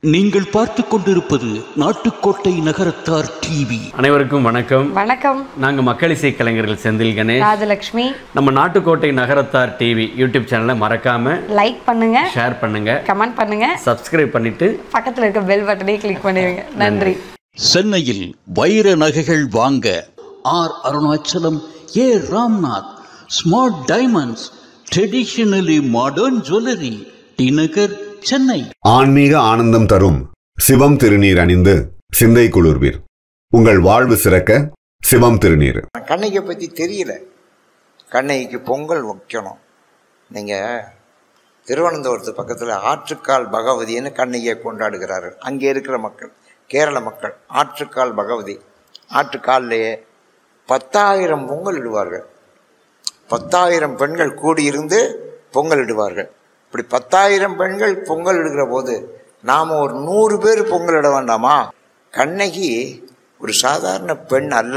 நீங்கள் பார்த்து கொண்டிருப்பது நாட்டுக்கோட்டை நகரத்தார் டிவி. அனைவருக்கும் வணக்கம். வணக்கம். நாங்கள் மக்கள் இசை கலைஞர்கள் செந்தில் கணேஷ், ராஜலட்சுமி. நம்ம நாட்டுக்கோட்டை நகரத்தார் டிவி யூடியூப் சேனலை மறக்காம லைக் பண்ணுங்க, ஷேர் பண்ணுங்க, கமெண்ட் பண்ணுங்க, சப்ஸ்கிரைப் பண்ணிட்டு பக்கத்தில் இருக்க பெல் பட்டனை கிளிக் பண்ணிடுங்க. நன்றி. சென்னையில் வைர நகைகள் வாங்க R Arunachalam, A Ramnath, smart diamonds, traditionally modern jewellery, T Nagar, Chennai. ஆன்மீக ஆனந்தம் தரும் சிவம் திருநீர் அணிந்து சிந்தை குளிர்வீர். உங்கள் வாழ்வு சிறக்க சிவம் திருநீர். கண்ணகியை பற்றி தெரியல. கண்ணகிக்கு பொங்கல் வைக்கணும். நீங்கள் திருவனந்தபுரத்து பக்கத்தில் ஆற்றுக்கால் பகவதின்னு கண்ணகியை கொண்டாடுகிறார்கள் அங்கே இருக்கிற மக்கள், கேரள மக்கள். ஆற்றுக்கால் பகவதி, ஆற்றுக்கால்லையே 10,000 பொங்கல் இடுவார்கள். 10,000 பெண்கள் கூடியிருந்து பொங்கல் இடுவார்கள். இப்படி 10,000 பெண்கள் பொங்கல் இடுகிற போது நாம் ஒரு 100 பேர் பொங்கல் இட வேண்டாமா? கண்ணகி ஒரு சாதாரண பெண் அல்ல.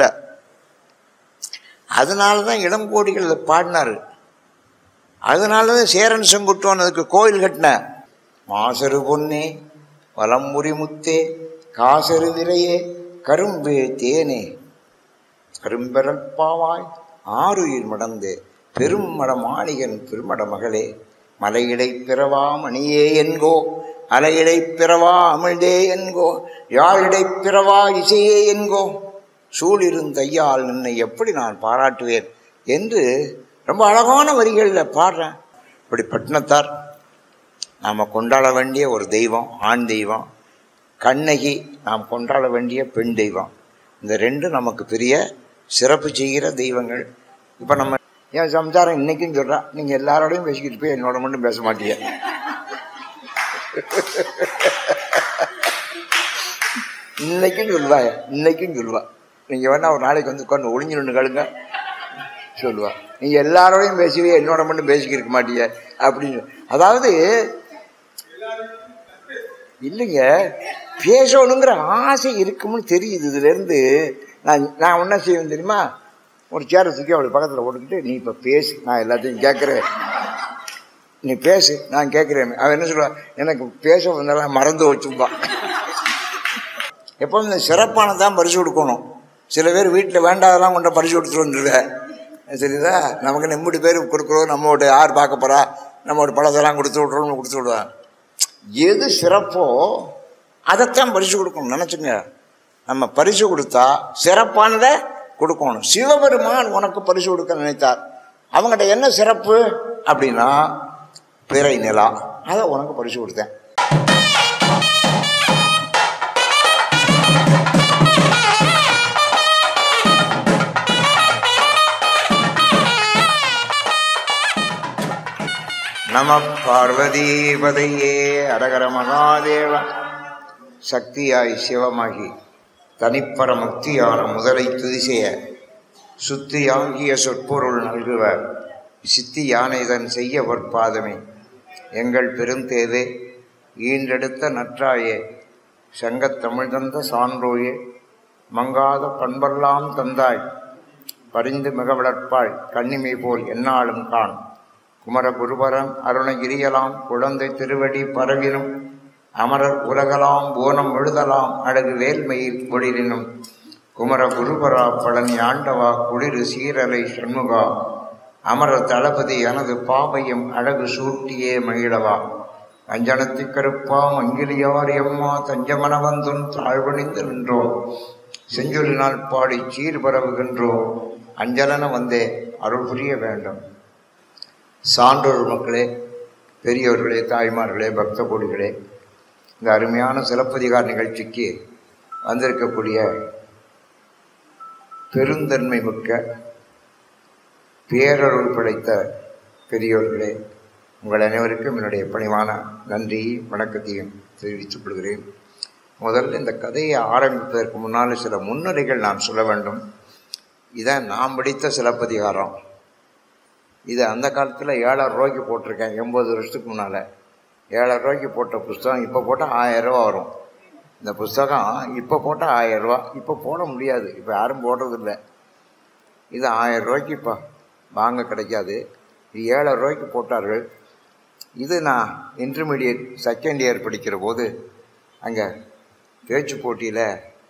அதனால தான் இளங்கோடிகள் அதை பாடினார். அதனால தான் சேரன் செங்குட்டுவன் அதுக்கு கோயில் கட்டின. மாசரு பொன்னே வலம்புரி முத்தே காசரு விரையே கரும்பே தேனே கரும்பெறல் பாவாய் ஆறுயிர் மடந்து பெரும் மட மாளிகன் பெருமட மகளே மலையிடை பிறவா மணியே என்கோ அலையிடை பிறவா அமிழ்தே என்கோ யாழிடை பிறவா இசையே என்கோ சூழிருந்தையால் நின்னை எப்படி நான் பாராட்டுவேன் என்று ரொம்ப அழகான வரிகளில் பாடுறேன். இப்படி பட்டினத்தார் நாம் கொண்டாட வேண்டிய ஒரு தெய்வம், ஆண் தெய்வம். கண்ணகி நாம் கொண்டாட வேண்டிய பெண் தெய்வம். இந்த ரெண்டும் நமக்கு பெரிய சிறப்பு செய்கிற தெய்வங்கள். இப்போ நம்ம என் சம்சாரம் இன்னைக்கும் சொல்கிறா, நீங்கள் எல்லாரோடையும் பேசிக்கிட்டு போய் என்னோட மட்டும் பேச மாட்டீங்க. இன்னைக்கும் சொல்லுவா. நீங்கள் வேணா ஒரு நாளைக்கு வந்து உட்காந்து ஒளிஞ்சு நின்று கழுங்க சொல்லுவா. நீங்கள் எல்லாரோடையும் பேசுவே என்னோட மட்டும் பேசிக்கிருக்க மாட்டீங்க அப்படின்னு. அதாவது இல்லைங்க, பேசணுங்கிற ஆசை இருக்கும்னு தெரியுது. இதுலேருந்து நான் என்ன செய்வேன் தெரியுமா? ஒரு சேரை தூக்கி அவளுக்கு பக்கத்தில் போட்டுக்கிட்டு, நீ இப்போ பேசு, நான் எல்லாத்தையும் கேட்குறேன், நீ பேசு, நான் கேட்குறேன். அவன் என்ன சொல்லுவான், எனக்கு பேச வந்தாலும் மறந்து வச்சுப்பான். எப்போதும் இந்த சிறப்பானதான் பரிசு கொடுக்கணும். சில பேர் வீட்டில் வேண்டாதெல்லாம் கொண்ட பரிசு கொடுத்துட்டு வந்துடுவேன். சரிதா, நமக்கு நம்படி பேர் கொடுக்குறோம், நம்மோட யார் பார்க்க போகிறா, நம்மளோட பழசெல்லாம் கொடுத்து விட்றோம்னு கொடுத்து விடுவேன். எது சிறப்போ அதைத்தான் பரிசு கொடுக்கணும் நினச்சிங்க. நம்ம பரிசு கொடுத்தா சிறப்பானதை கொடுக்கணும். சிவபெருமான் உனக்கு பரிசு கொடுக்க நினைத்தார். அவங்ககிட்ட என்ன சிறப்பு அப்படின்னா பிறை நிலா, அதை உனக்கு பரிசு கொடுத்தேன். நம பார்வதி பதையே அரகர மகாதேவ. சக்தியாய் சிவமாகி தனிப்பர முக்தியான முதலை துதிசெய சுத்தியாகிய சொற்பொருள் நல்குவர் சித்தி யானைதன் செய்ய பொற்பாதமே. எங்கள் பெருந்தேவே ஈன்றெடுத்த நற்றாயே சங்கத்தமிழ் தந்த சான்றோயே மங்காத பண்பெல்லாம் தந்தாய் பரிந்து மிக வளர்ப்பாய் கண்ணிமை போல் எந்நாளும் காண். குமர குருபரன் அருணகிரியலாம் குழந்தை திருவடி பரவினும் அமரர் உலகலாம் போனம் எழுதலாம் அழகு வேல்மையில் ஒளிரினும் குமர குருபரா பழனி ஆண்டவா குளிர் சீரலை சண்முகா அமரர் தளபதி எனது பாவையும் அழகு சூட்டியே மகிழவா. அஞ்சனத்து கருப்பா மங்கிலியார் எம்மா தஞ்சமன வந்துன் தாழ்வணிந்து நின்றோம் செஞ்சொலினால் பாடி சீர் பரவுகின்றோம் அஞ்சலன வந்தே அருள் புரிய வேண்டும். சான்றோர் மக்களே, பெரியோர்களே, தாய்மார்களே, பக்த கோடிகளே, இந்த அருமையான சிலப்பதிகார நிகழ்ச்சிக்கு வந்திருக்கக்கூடிய பெருந்தன்மை மிக்க பேரருள் படைத்த பெரியோர்களே, உங்கள் அனைவருக்கும் என்னுடைய பணிவான நன்றி வணக்கத்தையும் தெரிவித்துக் கொள்கிறேன். முதல்ல இந்த கதையை ஆரம்பிப்பதற்கு முன்னால் சில முன்னுரைகள் நான் சொல்ல வேண்டும். இதான் நான் படித்த சிலப்பதிகாரம். இது அந்த காலத்தில் 7,000 ரூபாய்க்கு போட்டிருக்கேன். 80 வருஷத்துக்கு முன்னால் 7,000 ரூபாய்க்கு போட்ட புஸ்தகம் இப்போ போட்டால் 1000 ரூபா வரும். இந்த புஸ்தகம் இப்போ போட்டால் 1000 ரூபா. இப்போ போட முடியாது, இப்போ யாரும் போடுறதில்லை. இது 1000 ரூபாய்க்கு இப்போ வாங்க கிடைக்காது. இது 7,000 ரூபாய்க்கு போட்டார்கள். இது நான் இன்டர்மீடியட் செகண்ட் இயர் படிக்கிற போது அங்கே பேச்சு போட்டியில்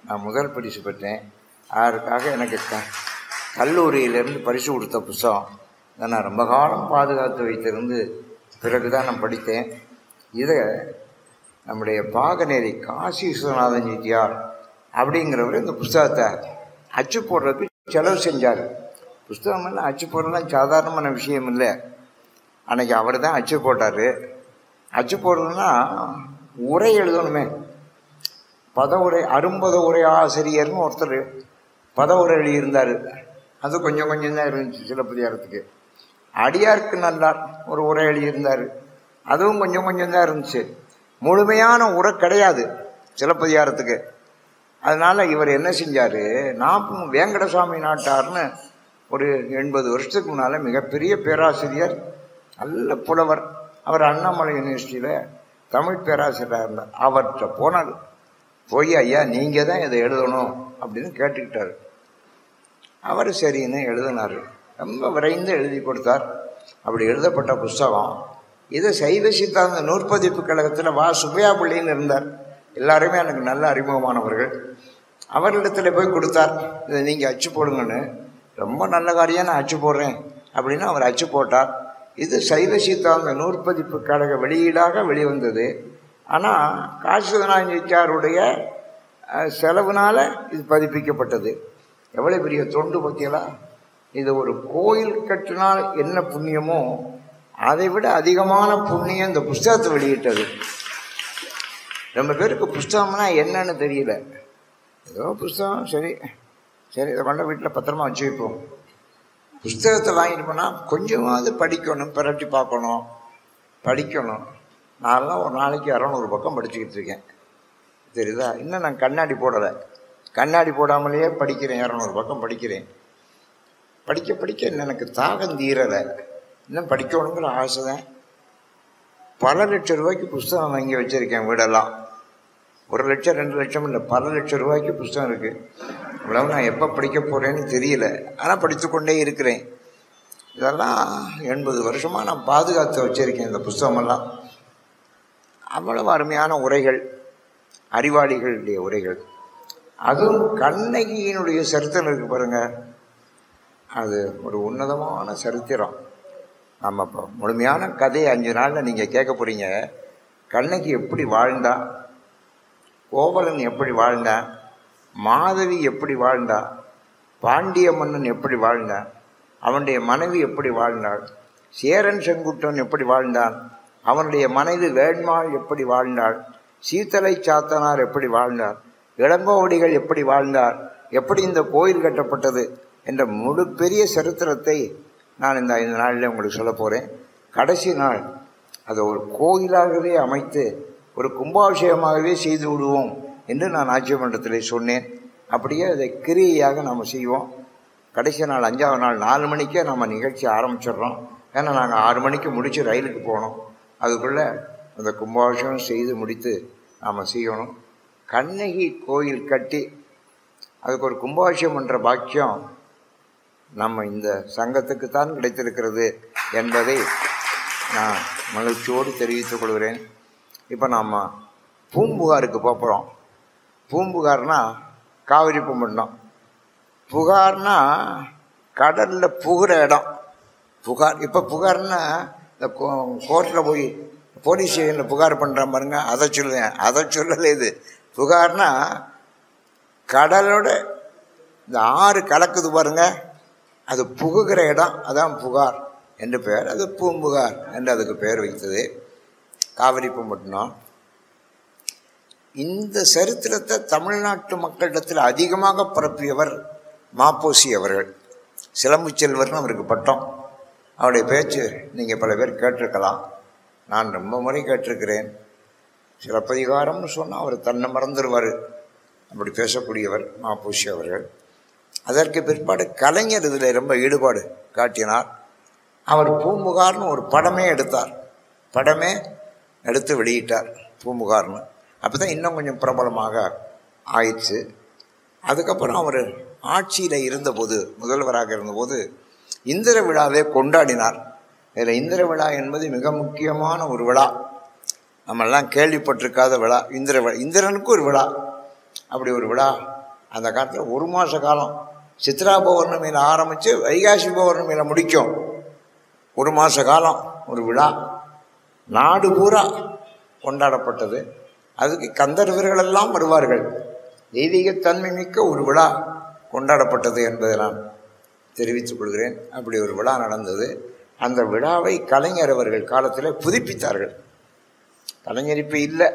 நான் முதல் பரிசு பெற்றேன். அதற்காக எனக்கு கல்லூரியிலேருந்து பரிசு கொடுத்த புத்தகம் இதை நான் ரொம்ப காலம் பாதுகாத்து வைத்திருந்து பிறகு தான் நான் படித்தேன். இதை நம்முடைய பாகநேரி காசி விஸ்வநாதன் செட்டியார் அப்படிங்கிறவர் இந்த புஸ்தகத்தை அச்சு போடுறதுக்கு செலவு செஞ்சார். புஸ்தகமெல்லாம் அச்சு போடுறதுலாம் சாதாரணமான விஷயம் இல்லை. அன்றைக்கி அவர் தான் அச்சு போட்டார். அச்சு போடுறதுன்னா உரை எழுதணுமே, பதவுரை, அரும்பத உரை ஆசிரியர்னு ஒருத்தர் பதவுரை எழுதியிருந்தார். அது கொஞ்சம் கொஞ்சம் தான் இருந்துச்சு சிலப்பதிகாரத்துக்கு. அடியாருக்கு நல்லார் ஒரு உரை எழுதியிருந்தார், அதுவும் கொஞ்சம் கொஞ்சம் தான் இருந்துச்சு. முழுமையான உரை கிடையாது சிலப்பதிகாரத்துக்கு. அதனால் இவர் என்ன செஞ்சார், வேங்கடசாமி நாட்டார்னு ஒரு 80 வருஷத்துக்கு முன்னால் மிகப்பெரிய பேராசிரியர், நல்ல புலவர். அவர் அண்ணாமலை யூனிவர்சிட்டியில் தமிழ் பேராசிரியராக இருந்தார். அவர்கிட்ட போனார். போய் ஐயா நீங்கள் தான் இதை எழுதணும் அப்படின்னு கேட்டுக்கிட்டார். அவர் சரின்னு எழுதினார். ரொம்ப விரைந்து எழுதி கொடுத்தார். அப்படி எழுதப்பட்ட புஸ்தகம் இது. சைவ சித்தாந்த நூற்பதிப்பு கழகத்தில் சுப்பையா பிள்ளைன்னு இருந்தார். எல்லாருமே எனக்கு நல்ல அறிமுகமானவர்கள். அவரிடத்தில் போய் கொடுத்தார், இதை நீங்கள் அச்சு போடுங்கன்னு. ரொம்ப நல்ல காரியம், நான் அச்சு போடுறேன் அப்படின்னு அவர் அச்சு போட்டார். இது சைவ சித்தாந்த நூற்பதிப்பு கழக வெளியீடாக வெளிவந்தது. ஆனால் காசி விஸ்வநாதன் செட்டியாருடைய செலவுனால் இது பதிப்பிக்கப்பட்டது. எவ்வளோ பெரிய தொண்டு பற்றியலா. இது ஒரு கோயில் கட்டினால் என்ன புண்ணியமோ அதை விட அதிகமான புண்ணியம் இந்த புஸ்தகத்தை வெளியிட்டது. ரொம்ப பேருக்கு புஸ்தகம்னா என்னன்னு தெரியல. ஏதோ புஸ்தகம், சரி சரி இதை கொண்ட வீட்டில் பத்திரமா வச்சு வைப்போம். புஸ்தகத்தை வாங்கிட்டு போனால் கொஞ்சமாவது படிக்கணும், பிரட்டி பார்க்கணும், படிக்கணும். நான்லாம் ஒரு நாளைக்கு 600 பக்கம் படிச்சுக்கிட்டு இருக்கேன், தெரியுதா? இன்னும் நான் கண்ணாடி போடலை. கண்ணாடி போடாமலேயே படிக்கிறேன், 200 பக்கம் படிக்கிறேன். படிக்க படிக்க இன்னும் எனக்கு தாகம் தீரலை. இன்னும் படிக்கணுங்கிற ஆசை தான். பல லட்சம் ரூபாய்க்கு புஸ்தகம் வாங்கி வச்சுருக்கேன். வீடெல்லாம் 1 லட்சம் 2 லட்சம் இல்லை, பல லட்சம் ரூபாய்க்கு புஸ்தகம் இருக்குது. இவ்வளவு நான் எப்போ படிக்க போகிறேன்னு தெரியல, ஆனால் படித்து கொண்டே இருக்கிறேன். இதெல்லாம் 80 வருஷமாக நான் பாதுகாத்து வச்சுருக்கேன் இந்த புஸ்தகமெல்லாம். அவ்வளவு அருமையான உரைகள், அறிவாளிகளுடைய உரைகள். அதுவும் கண்ணகியினுடைய சரித்திரம் இருக்குது பாருங்கள், அது ஒரு உன்னதமான சரித்திரம். நம்ம இப்போ முழுமையான கதையை 5 நாளில் நீங்கள் கேட்க போகிறீங்க. கண்ணகி எப்படி வாழ்ந்தா, கோவலன் எப்படி வாழ்ந்தான், மாதவி எப்படி வாழ்ந்தா, பாண்டிய மன்னன் எப்படி வாழ்ந்தான், அவனுடைய மனைவி எப்படி வாழ்ந்தாள், சேரன் செங்குட்டன் எப்படி வாழ்ந்தான், அவனுடைய மனைவி வேண்மாள் எப்படி வாழ்ந்தாள், சீத்தலை சாத்தனார் எப்படி வாழ்ந்தார், இளங்கோவடிகள் எப்படி வாழ்ந்தார், எப்படி இந்த கோயில் கட்டப்பட்டது என்ற முழு பெரிய சரித்திரத்தை நான் இந்த 5 நாளில் உங்களுக்கு சொல்ல போகிறேன். கடைசி நாள் அதை ஒரு கோயிலாகவே அமைத்து ஒரு கும்பாபிஷேகமாகவே செய்து விடுவோம் என்று நான் ஆட்சி மன்றத்தில் சொன்னேன். அப்படியே அதை கிரியையாக நாம் செய்வோம். கடைசி நாள் 5ஆவது நாள் 4 மணிக்கே நம்ம நிகழ்ச்சி ஆரம்பிச்சிடுறோம். ஏன்னா நாங்கள் 6 மணிக்கு முடித்து ரயிலுக்கு போகணும். அதுக்குள்ளே அந்த கும்பாபிஷேகம் செய்து முடித்து நாம் செய்யணும். கண்ணகி கோயில் கட்டி அதுக்கு ஒரு கும்பாபிஷேகம் என்ற பாக்கியம் நம்ம இந்த சங்கத்துக்குத்தான் கிடைத்திருக்கிறது என்பதை நான் மகிழ்ச்சியோடு தெரிவித்துக் கொள்கிறேன். இப்போ நாம் பூம்புகாருக்கு போகிறோம். பூம்புகார்னா காவிரி பூம்பட்டினம், புகார்னா கடலில் புகிற இடம் புகார். இப்போ புகார்னா இந்த கோர்ட்டில் போய் போலீஸ் ஸ்டேஷனில் புகார் பண்ணுறான் பாருங்க, அதை சொல்லுவேன். அதை சொல்லலை. இது புகார்னா கடலோட இந்த ஆறு கலக்குது பாருங்க, அது புகுகிற இடம், அதான் புகார் என்று பெயர். அது பூம்புகார் என்று அதுக்கு பெயர் வைத்தது. காவிரி பூம்பட்டினம். இந்த சரித்திரத்தை தமிழ்நாட்டு மக்களிடத்தில் அதிகமாக பரப்பியவர் மாப்போசி அவர்கள். சிலம்பு செல்வர்னு அவருக்கு பட்டம். அவருடைய பேச்சு நீங்கள் பல பேர் கேட்டிருக்கலாம். நான் ரொம்ப முறை கேட்டிருக்கிறேன். சிலப்பதிகாரம்னு சொன்னால் அவர் தன்னை மறந்துடுவார், அப்படி பேசக்கூடியவர் மாப்போசி அவர்கள். அதற்கு பிற்பாடு கலைஞர் இதில் ரொம்ப ஈடுபாடு காட்டினார். அவர் பூம்புகார்னு ஒரு படமே எடுத்தார். படமே எடுத்து வெளியிட்டார் பூம்புகார்னு. அப்போ தான் இன்னும் கொஞ்சம் பிரபலமாக ஆயிடுச்சு. அதுக்கப்புறம் அவர் ஆட்சியில் இருந்தபோது, முதல்வராக இருந்தபோது இந்திர விழாவை கொண்டாடினார். இதில் இந்திர விழா என்பது மிக முக்கியமான ஒரு விழா. நம்மெல்லாம் கேள்விப்பட்டிருக்காத விழா. இந்திரனுக்கு ஒரு விழா. அப்படி ஒரு விழா அந்த காலத்தில் 1 மாத காலம் சித்ரா பௌர்ணமியில் ஆரம்பித்து வைகாசி பௌர்ணமியில் முடிக்கும். 1 மாத காலம் ஒரு விழா நாடு பூரா கொண்டாடப்பட்டது. அதுக்கு கந்தர்வர்களெல்லாம் வருவார்கள். தெய்வீகத்தன்மை மிக்க ஒரு விழா கொண்டாடப்பட்டது என்பதை நான் தெரிவித்துக் கொள்கிறேன். அப்படி ஒரு விழா நடந்தது. அந்த விழாவை கலைஞர் அவர்கள் காலத்தில் புதுப்பித்தார்கள். கலைஞர் இப்போ இல்லை,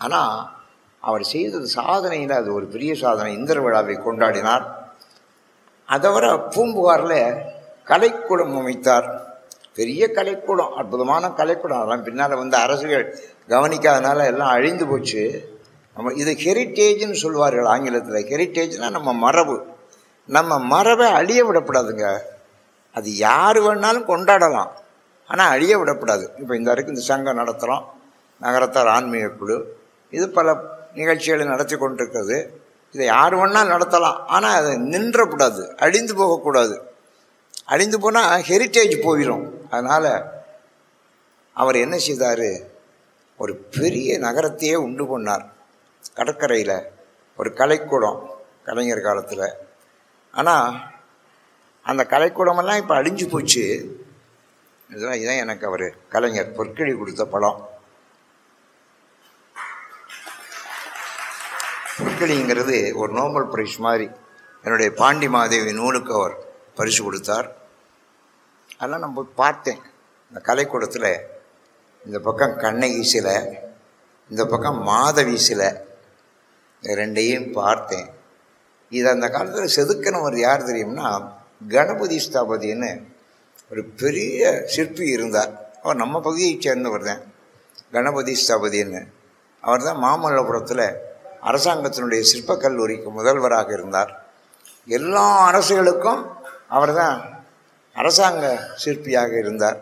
ஆனால் அவர் செய்தது சாதனையில் அது ஒரு பெரிய சாதனை. இந்திர விழாவை கொண்டாடினார். அதை வர பூம்புகாரில் கலைக்கூடம் அமைத்தார். பெரிய கலைக்கூடம், அற்புதமான கலைக்கூடம். அதெல்லாம் பின்னால் வந்து அரசுகள் கவனிக்காதனால எல்லாம் அழிந்து போச்சு. நம்ம இது ஹெரிட்டேஜ்னு சொல்லுவார்கள் ஆங்கிலத்தில். ஹெரிட்டேஜ்னால் நம்ம மரபை அழிய விடக்கூடாதுங்க. அது யார் வேணாலும் கொண்டாடலாம், ஆனால் அழிய விடக்கூடாது. இப்போ இந்த வரைக்கும் இந்த சங்கம் நடத்துகிறோம், நகரத்தார் ஆன்மீக குழு, இது பல நிகழ்ச்சிகளை நடத்தி கொண்டிருக்கிறது. இதை யார் வேணாலும் நடத்தலாம், ஆனால் அதை நின்றக்கூடாது, அழிந்து போகக்கூடாது. அழிந்து போனால் ஹெரிட்டேஜ் போயிடும். அதனால் அவர் என்ன செய்தார், ஒரு பெரிய நகரத்தையே உண்டு பண்ணார். கடற்கரையில் ஒரு கலைக்கூடம் கலைஞர் காலத்தில். ஆனால் அந்த கலைக்கூடமெல்லாம் இப்போ அழிஞ்சு போச்சு. இதுதான் எனக்கு அவர் கலைஞர் பொற்கிழி கொடுத்த படம். பொற்கிழிங்கிறது ஒரு நோபல் பிரைஸ் மாதிரி. என்னுடைய பாண்டி மாதேவி நூலுக்கு அவர் பரிசு கொடுத்தார். அதெல்லாம் நான் போய் பார்த்தேன். இந்த கலைக்கூடத்தில் இந்த பக்கம் கண்ணகி சிலை, இந்த பக்கம் மாதவி சிலை, ரெண்டையும் பார்த்தேன். இது அந்த காலத்தில் செதுக்கினவர் யார் தெரியும்னா, கணபதி ஸ்தாபதின்னு ஒரு பெரிய சிற்பி இருந்தார். அவர் நம்ம பகுதியை சேர்ந்தவர் தான், கணபதி ஸ்தாபதின்னு. அவர் தான் மாமல்லபுரத்தில் அரசாங்கத்தினுடைய சிற்பக் கல்லூரிக்கு முதல்வராக இருந்தார். எல்லா அரசுகளுக்கும் அவர் தான் அரசாங்க சிற்பியாக இருந்தார்.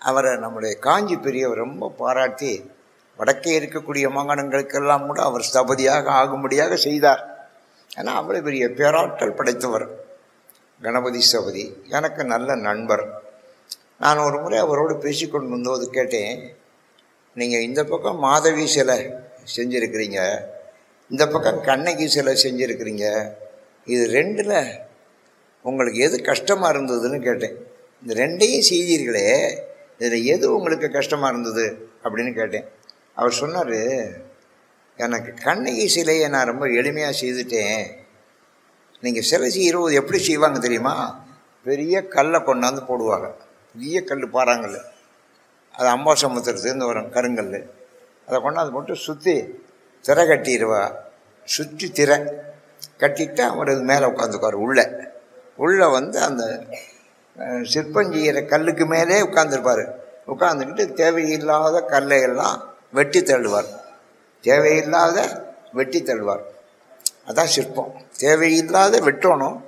அவரை நம்முடைய காஞ்சி பெரியவர் ரொம்ப பாராட்டி வடக்கே இருக்கக்கூடிய மாகாணங்களுக்கெல்லாம் கூட அவர் ஸ்தபதியாக ஆகும்படியாக செய்தார். ஏன்னா அவ்வளோ பெரிய பேராற்றல் படைத்தவர் கணபதி ஸ்தபதி. எனக்கு நல்ல நண்பர். நான் ஒரு முறை அவரோடு பேசிக்கொண்டு வந்தபோது கேட்டேன், நீங்கள் இந்த பக்கம் மாதவி சிலை செஞ்சுருக்கிறீங்க, இந்த பக்கம் கண்ணகி சிலை செஞ்சுருக்கிறீங்க, இது ரெண்டில் உங்களுக்கு எது கஷ்டமாக இருந்ததுன்னு கேட்டேன். இந்த ரெண்டையும் செய்தீர்களே, இதில் எது உங்களுக்கு கஷ்டமாக இருந்தது அப்படின்னு கேட்டேன். அவர் சொன்னார், எனக்கு கண்ணகி சிலையை நான் ரொம்ப எளிமையாக செய்துட்டேன். நீங்கள் சிலை செய்கிறோது எப்படி செய்வாங்க தெரியுமா? பெரிய கல்லை கொண்டாந்து போடுவாங்க, பெரிய கல் பாறாங்கல், அது அம்பாசமுத்திரத்துலேருந்து வரும் கருங்கல். அதை கொண்டாந்து போட்டு சுற்றி திரை கட்டிடுவா. சுற்றி திரை கட்டிட்டு அவர் மேலே உட்காந்துக்குவார். உள்ளே வந்து அந்த சிற்பம் செய்கிற கல்லுக்கு மேலே உட்காந்துருப்பார். உட்காந்துக்கிட்டு தேவையில்லாத கல்லையெல்லாம் வெட்டி தள்ளுவார். அதான் சிற்பம். தேவையில்லாத வெட்டணும்,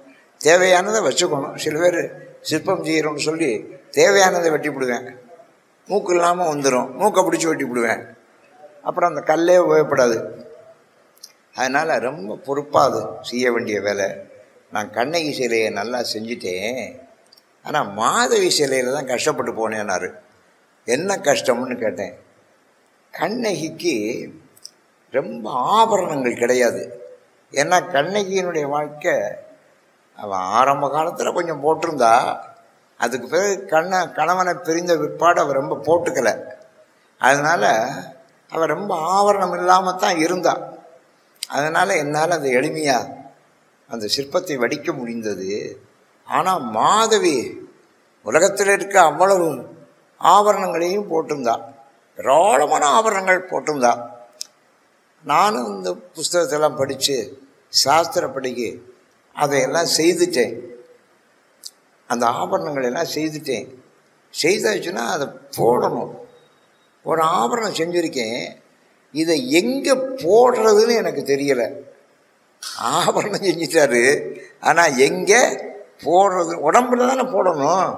தேவையானதை வச்சுக்கணும். சில பேர் சிற்பம் செய்கிறோன்னு சொல்லி தேவையானதை வெட்டிவிடுவேன், மூக்கு இல்லாமல் வந்துடும், மூக்கை பிடிச்சி வெட்டிவிடுவேன், அப்புறம் அந்த கல்லே உபயோகப்படாது. அதனால் ரொம்ப பொறுப்பாக அது செய்ய வேண்டிய வேலை. நான் கண்ணகி சிலையை நல்லா செஞ்சுட்டேன், ஆனால் மாதவி சிலையில் தான் கஷ்டப்பட்டு போனேன்னாரு. என்ன கஷ்டம்னு கேட்டேன். கண்ணகிக்கு ரொம்ப ஆபரணங்கள் கிடையாது. ஏன்னா கண்ணகியினுடைய வாழ்க்கை, அவன் ஆரம்ப காலத்தில் கொஞ்சம் போட்டிருந்தா, அதுக்கு பிறகு கணவனை பிரிந்த பிற்பாடு அவள் ரொம்ப போட்டுக்கலை. அதனால் அவள் ரொம்ப ஆபரணம் இல்லாமல் தான் இருந்தாள். அதனால் என்னால் அது எளிமையாக அந்த சிற்பத்தை வடிக்க முடிந்தது. ஆனால் மாதவி உலகத்தில் இருக்க அவ்வளவு ஆபரணங்களையும் போட்டிருந்தா, ஏராளமான ஆபரணங்கள் போட்டிருந்தா. நானும் இந்த புஸ்தகத்தெல்லாம் படித்து சாஸ்திரப்படிக்கு அதையெல்லாம் செய்துட்டேன். அந்த ஆபரணங்கள் எல்லாம் செய்துட்டேன். செய்தாச்சுன்னா அதை போடணும். ஒரு ஆபரணம் செஞ்சுருக்கேன், இதை எங்கே போடுறதுன்னு எனக்கு தெரியலை. ஆபரணம் செஞ்சிட்டாரு, ஆனால் எங்கே போடுறது? உடம்புல தானே போடணும்.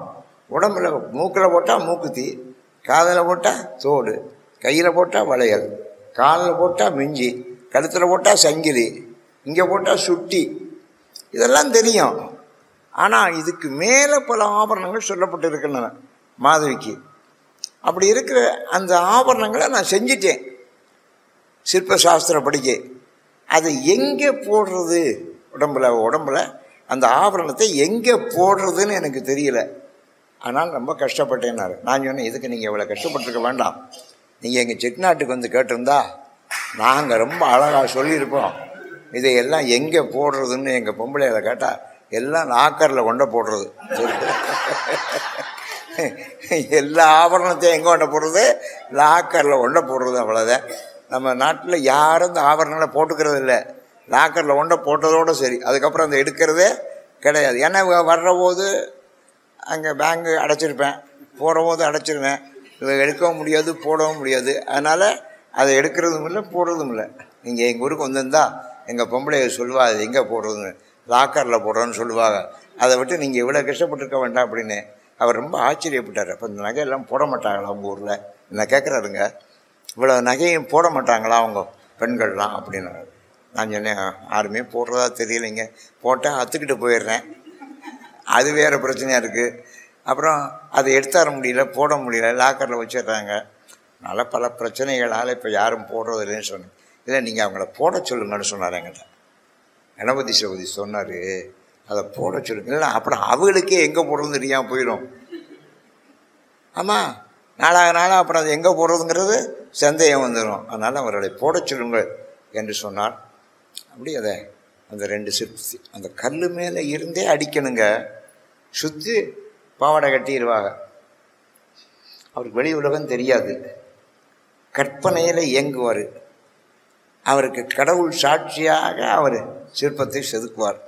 உடம்புல மூக்கில் போட்டால் மூக்குத்தி, காதில் போட்டால் தோடு, கையில் போட்டால் வளையல், காலில் போட்டால் மிஞ்சி, கழுத்தில் போட்டால் சங்கிலி, இங்கே போட்டால் சுட்டி, இதெல்லாம் தெரியும். ஆனால் இதுக்கு மேலே பல ஆபரணங்கள் சொல்லப்பட்டு இருக்கின்றன மாதவிக்கு. அப்படி இருக்கிற அந்த ஆபரணங்களை நான் செஞ்சிட்டேன் சிற்ப சாஸ்திரம் படிக்க. அது எங்கே போடுறது, உடம்புல அந்த ஆபரணத்தை எங்கே போடுறதுன்னு எனக்கு தெரியல. ஆனால் ரொம்ப கஷ்டப்பட்டேன்னாரு. நான் சொன்னேன், இதுக்கு நீங்கள் இவ்வளோ கஷ்டப்பட்டுருக்க வேண்டாம், நீங்கள் எங்கள் செட்டிநாட்டுக்கு வந்து கேட்டிருந்தா நாங்கள் ரொம்ப அழகாக சொல்லியிருப்போம். இதையெல்லாம் எங்கே போடுறதுன்னு எங்கள் பொம்பளையில கேட்டால் எல்லாம் லாக்கரில் கொண்ட போடுறது. எல்லா ஆபரணத்தையும் எங்கே கொண்ட போடுறது, லாக்கரில் கொண்ட போடுறது. அவ்வளோதான். நம்ம நாட்டில் யாரும் இந்த ஆபரணங்களை போட்டுக்கிறது இல்லை. லாக்கரில் கொண்ட போட்டதோடு சரி, அதுக்கப்புறம் அந்த எடுக்கிறதே கிடையாது. ஏன்னா வர்ற போது அங்கே பேங்கு அடைச்சிருப்பேன், போகிற போது அடைச்சிருவேன், இதை எடுக்கவும் முடியாது போடவும் முடியாது. அதனால் அதை எடுக்கிறதும் இல்லை போடுறதும் இல்லை. நீங்கள் எங்கள் ஊருக்கு வந்திருந்தா எங்கள் பொம்பளையை சொல்லுவா அது எங்கே போடுறதுன்னு, லாக்கரில் போடுறோன்னு சொல்லுவாங்க. அதை விட்டு நீங்கள் இவ்வளோ கஷ்டப்பட்டுருக்க வேண்டாம் அப்படின்னு அவர் ரொம்ப ஆச்சரியப்பட்டார். அப்போ இந்த நகையெல்லாம் போட மாட்டாங்களா அவங்க ஊரில் என்ன கேட்குறாருங்க, இவ்வளோ நகையும் போட மாட்டாங்களா அவங்க பெண்கள்லாம் அப்படின்னு. நான் சொன்னேன், யாருமே போடுறதா தெரியலைங்க, போட்டால் அத்துக்கிட்டு போயிடுறேன், அது வேறு பிரச்சனையாக இருக்குது. அப்புறம் அதை எடுத்தார முடியல, போட முடியல, லாக்கரில் வச்சிடுறாங்க. அதனால் பல பிரச்சனைகளால் இப்போ யாரும் போடுறது இல்லைன்னு சொன்னேன். இல்லை நீங்கள் அவங்கள போட சொல்லுங்கன்னு சொன்னார் என்கிட்ட. கணபதி சகோதரி சொன்னார், அதை போட சொல்லுங்க. இல்லை அப்புறம் அவங்களுக்கே எங்கே போடுறதுன்னு தெரியாமல் போயிடும். ஆமாம், நாளாக அப்புறம் அது எங்கே போடுறதுங்கிறது சந்தேகம் வந்துடும். அதனால் அவர்களை போட சொல்லுங்கள் என்று சொன்னார். அப்படி அதை அந்த 2 சிற்பி அந்த கல் மேலே இருந்தே அடிக்கணுங்க, சுற்றி பாவாடை கட்டிடுவாங்க. அவருக்கு வெளி உலகம் தெரியாது, கற்பனையில் இயங்குவார். அவருக்கு கடவுள் சாட்சியாக அவர் சிற்பத்தை செதுக்குவார்.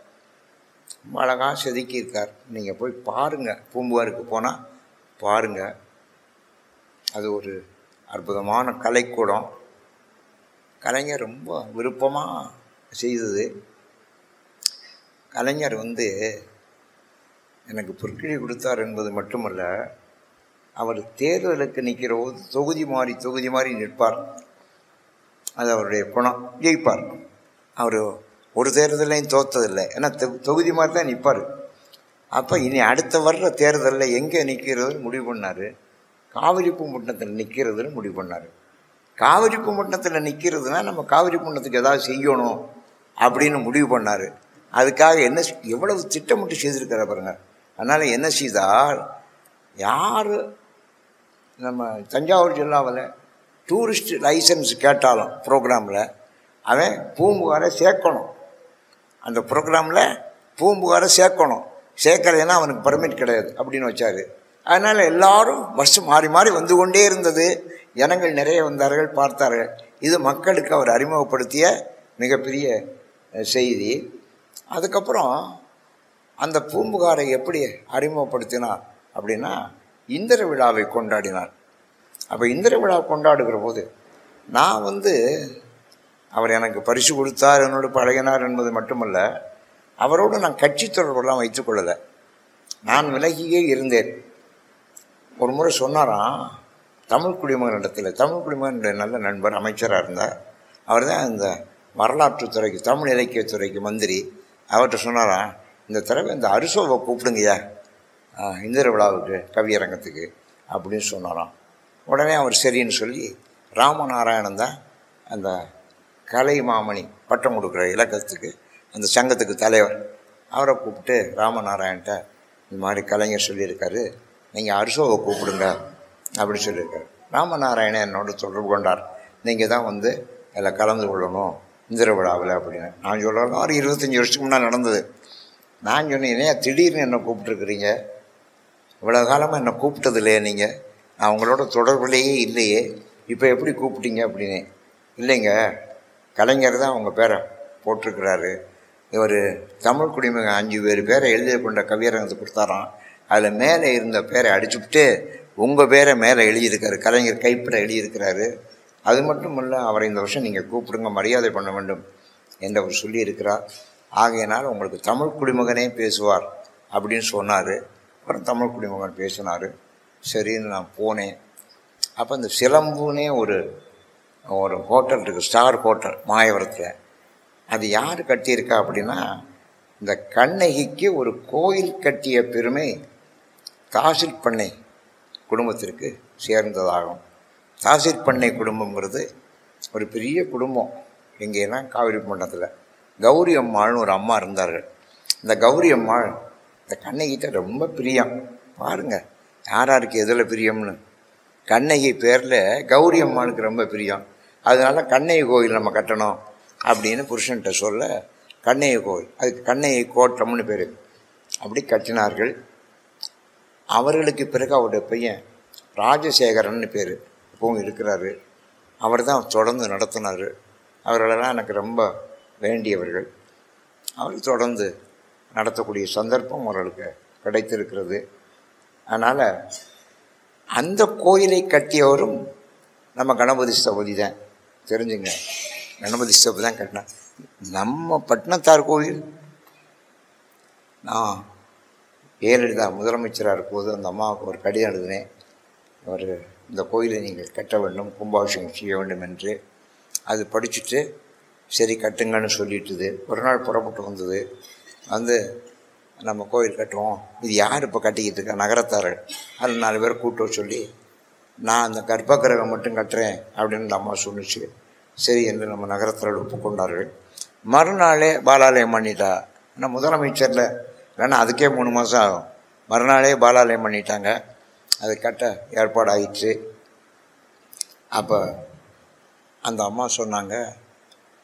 ரொம்ப அழகாக செதுக்கியிருக்கார். நீங்கள் போய் பாருங்கள், பூம்புகாருக்கு போனால் பாருங்கள். அது ஒரு அற்புதமான கலைக்கூடம். கலைஞர் ரொம்ப விருப்பமாக செய்தது. கலைஞர் எனக்கு பொற்கிழி கொடுத்தார் என்பது மட்டுமல்ல, அவர் தேர்தலுக்கு நிற்கிற போது தொகுதி மாறி நிற்பார். அது அவருடைய குணம். ஜெயிப்பார். அவர் ஒரு தேர்தலையும் தோற்றதில்லை, ஏன்னா தொகுதி மாதிரி தான் நிற்பார். அப்போ இனி அடுத்த வர்ற தேர்தலில் எங்கே நிற்கிறதுன்னு முடிவு பண்ணார். காவிரி பூம்பட்டினத்தில் நிற்கிறதுன்னு முடிவு பண்ணார். காவிரி பூம்பட்டினத்தில் நிற்கிறதுனா நம்ம காவிரி பூம்பட்டினத்துக்கு ஏதாவது செய்யணும் அப்படின்னு முடிவு பண்ணார். அதுக்காக எவ்வளவு திட்டமிட்டு செய்திருக்கிற பாருங்க. அதனால் என்ன செய்தால், யார் நம்ம தஞ்சாவூர் ஜில்லாவில் டூரிஸ்ட் லைசன்ஸ் கேட்டாலும் ப்ரோக்ராமில் அவன் பூம்புகாரை சேர்க்கணும். அந்த ப்ரோக்ராமில் பூம்புகாரை சேர்க்கணும். சேர்க்கலைன்னா அவனுக்கு பர்மிட் கிடையாது அப்படின்னு வச்சார். அதனால் எல்லோரும் வருஷம் மாறி வந்து கொண்டே இருந்தது. ஜனங்கள் நிறைய வந்தார்கள், பார்த்தார்கள். இது மக்களுக்கு அவர் அறிமுகப்படுத்திய மிகப்பெரிய செய்தி. அதுக்கப்புறம் அந்த பூம்புகாரை எப்படி அறிமுகப்படுத்தினார் அப்படின்னா, இந்திர விழாவை கொண்டாடினார். அப்போ இந்திர விழா கொண்டாடுகிற போது நான் அவர் எனக்கு பரிசு கொடுத்தார், என்னோடு பழகினார் என்பது மட்டுமல்ல, அவரோடு நான் கட்சி தொடர்பெல்லாம் வைத்துக்கொள்ளலை. நான் விலகியே இருந்தேன். ஒரு முறை சொன்னாராம், தமிழ் குடிமகனிடத்தில், தமிழ் குடிமகனுடைய நல்ல நண்பர் அமைச்சராக இருந்தார். அவர் தான் இந்த வரலாற்றுத்துறைக்கு, தமிழ் இலக்கியத்துறைக்கு மந்திரி. அவர்கிட்ட சொன்னாராம், இந்த தடவை இந்த அரிசோவை கூப்பிடுங்கய்யா இந்திர விழாவுக்கு, கவியரங்கத்துக்கு அப்படின்னு சொன்னாராம். உடனே அவர் சரின்னு சொல்லி, ராமநாராயணன் தான் அந்த கலை மாமணி பட்டம் கொடுக்குற இலக்கத்துக்கு, அந்த சங்கத்துக்கு தலைவர், அவரை கூப்பிட்டு ராமநாராயண்கிட்ட இந்த மாதிரி கலைஞர் சொல்லியிருக்காரு, நீங்கள் அரிசோவை கூப்பிடுங்க அப்படின்னு சொல்லியிருக்காரு. ராமநாராயணன் என்னோட தொடர்பு கொண்டார். நீங்கள் தான் அதில் கலந்து கொள்ளணும் இந்திர விழாவில் அப்படின்னு. நான் சொல்லலாம், ஒரு 25 வருஷத்துக்கு முன்னால் நடந்தது. நான் சொன்னேன், திடீர்னு என்னை கூப்பிட்டுருக்குறீங்க, இவ்வளோ காலமாக என்னை கூப்பிட்டது இல்லையே, நீங்கள் நான் உங்களோட தொடர்புலேயே இல்லையே, இப்போ எப்படி கூப்பிட்டீங்க அப்படின்னு. இல்லைங்க, கலைஞர் தான் உங்கள் பேரை போட்டிருக்கிறாரு. இவர் தமிழ் குடிமகன் 5 பேர் பேரை எழுதி கொண்ட கவியரங்கத்தை கொடுத்தாராம். அதில் மேலே இருந்த பேரை அடிச்சுவிட்டு உங்கள் பேரை மேலே எழுதியிருக்காரு, கலைஞர் கைப்பட எழுதியிருக்கிறாரு. அது மட்டும் இல்லை, அவரை இந்த வருஷம் நீங்கள் கூப்பிடுங்க, மரியாதை பண்ண வேண்டும் என்று அவர் சொல்லியிருக்கிறார். ஆகையினால் உங்களுக்கு தமிழ் குடிமகனே பேசுவார் அப்படின்னு சொன்னார். அப்புறம் தமிழ் குடிமகன் பேசினார். சரின்னு நான் போனேன். அப்போ இந்த சிலம்புனே ஒரு ஹோட்டல் இருக்குது, ஸ்டார் ஹோட்டல் மாயவரத்தில். அது யார் கட்டியிருக்கா அப்படின்னா, இந்த கண்ணகிக்கு ஒரு கோயில் கட்டிய பெருமை தாசில் பண்ணை குடும்பத்திற்கு சேர்ந்ததாகும். தாசிர் பண்ணை குடும்பங்கிறது ஒரு பெரிய குடும்பம். எங்கேனா காவிரி மண்டலத்தில் கௌரி அம்மாள்னு ஒரு அம்மா இருந்தார்கள். இந்த கௌரி அம்மாள் இந்த கண்ணகிட்ட ரொம்ப பிரியம். பாருங்கள் யாராருக்கு எதில் பிரியம்னு. கண்ணகி பேரில் கௌரி அம்மாளுக்கு ரொம்ப பிரியம். அதனால கண்ணகி கோயில் நம்ம கட்டணும் அப்படின்னு புருஷன்கிட்ட சொல்ல கண்ணகி கோயில், அதுக்கு கண்ணகி கோட்டம்னு பேர், அப்படி கட்டினார்கள். அவர்களுக்கு பிறகு அவருடைய பையன் ராஜசேகரன்னு பேர் இப்போவும் இருக்கிறாரு. அவர் தான் தொடர்ந்து நடத்தினார். அவர்களெல்லாம் எனக்கு ரொம்ப வேண்டியவர்கள். அவர் தொடர்ந்து நடத்தக்கூடிய சந்தர்ப்பம் அவர்களுக்கு கிடைத்திருக்கிறது. அதனால் அந்த கோயிலை கட்டியவரும் நம்ம கணபதி ஸ்தபதி தான். தெரிஞ்சுங்க, கணபதி ஸ்தபதி தான் கட்டினார். நம்ம பட்டினத்தார் கோயில், நான் ஜெயலலிதா முதலமைச்சராக இருக்கும்போது அந்த அம்மாவுக்கு ஒரு கடிதம் எழுதினேன். அவர் இந்த கோயிலை நீங்கள் கட்ட வேண்டும், கும்பாபிஷேகம் செய்ய வேண்டும் என்று. அது படிச்சுட்டு சரி கட்டுங்கன்னு சொல்லிட்டுது. ஒரு நாள் புறப்பட்டு வந்தது. வந்து நம்ம கோயில் கட்டுவோம், இது யார் இப்போ கட்டிக்கிட்டு இருக்கா, நகரத்தார்கள், அதில் 4 பேர் கூட்ட சொல்லி நான் அந்த கர்ப்பகிரகம் மட்டும் கட்டுறேன் அப்படின்னு அந்த அம்மா சொன்னிச்சு. சரி என்று நம்ம நகரத்தார்கள் ஒப்புக்கொண்டார்கள். மறுநாளே பாலாலயம் பண்ணிட்டா. ஆனால் முதலமைச்சரில் இல்லைன்னா அதுக்கே 3 மாதம் ஆகும். மறுநாளே பாலாலயம் பண்ணிட்டாங்க. அது கட்ட ஏற்பாடு ஆயிடுச்சு. அப்போ அந்த அம்மா சொன்னாங்க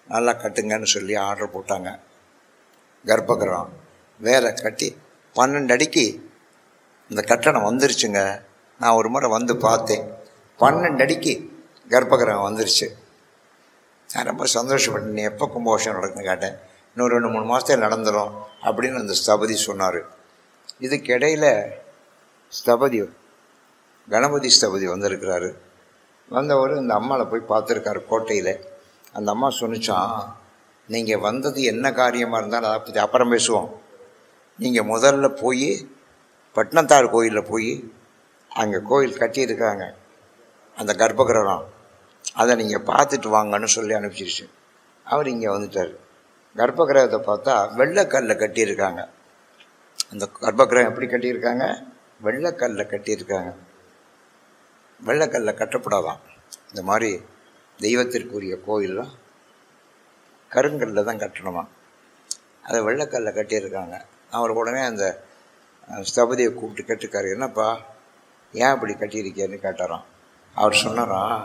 நல்லா கட்டுங்கன்னு சொல்லி ஆர்டர் போட்டாங்க. கர்ப்பகிரகம் வேற கட்டி 12 அடிக்கு இந்த கட்டணம் வந்துருச்சுங்க. நான் ஒரு முறை வந்து பார்த்தேன். 12 அடிக்கு கர்ப்பகிரகம் வந்துருச்சு. நான் ரொம்ப சந்தோஷப்பட்டேன். நீ எப்போ கும்பாபிஷேகம் நடக்குன்னு கேட்டேன். இன்னும் 2-3 மாதத்தில் நடந்துடும் அப்படின்னு அந்த ஸ்தபதி சொன்னார். இதுக்கு இடையில் ஸ்தபதி கணபதி ஸ்தபதி வந்திருக்கிறாரு. வந்தவர் இந்த அம்மாவை போய் பார்த்துருக்காரு கோட்டையில். அந்த அம்மா சொன்னிச்சான், நீங்கள் வந்தது என்ன காரியமாக இருந்தாலும் அதை பற்றி அப்புறம் பேசுவோம். நீங்கள் முதல்ல போய் பட்டினத்தார் கோயிலில் போய் அங்கே கோயில் கட்டியிருக்காங்க அந்த கர்ப்பகிரகம், அதை நீங்கள் பார்த்துட்டு வாங்கன்னு சொல்லி அனுப்பிச்சிருச்சு. அவர் இங்கே வந்துட்டார். கர்ப்பகிரகத்தை பார்த்தா வெள்ளைக்கல்லில் கட்டியிருக்காங்க. அந்த கர்ப்பகிரகம் எப்படி கட்டியிருக்காங்க? வெள்ளைக்கல்லில் கட்டியிருக்காங்க. வெள்ளைக்கல்லில் கட்டப்படாதான். இந்த மாதிரி தெய்வத்திற்குரிய கோயிலெலாம் கருங்கல்லில் தான் கட்டணுமா. அதை வெள்ளைக்கல்லில் கட்டியிருக்காங்க. அவர் உடனே அந்த ஸ்தபதியை கூப்பிட்டு கேட்டுக்காரு, என்னப்பா ஏன் இப்படி கட்டியிருக்கேன்னு கேட்டாராம். அவர் சொன்னாராம்,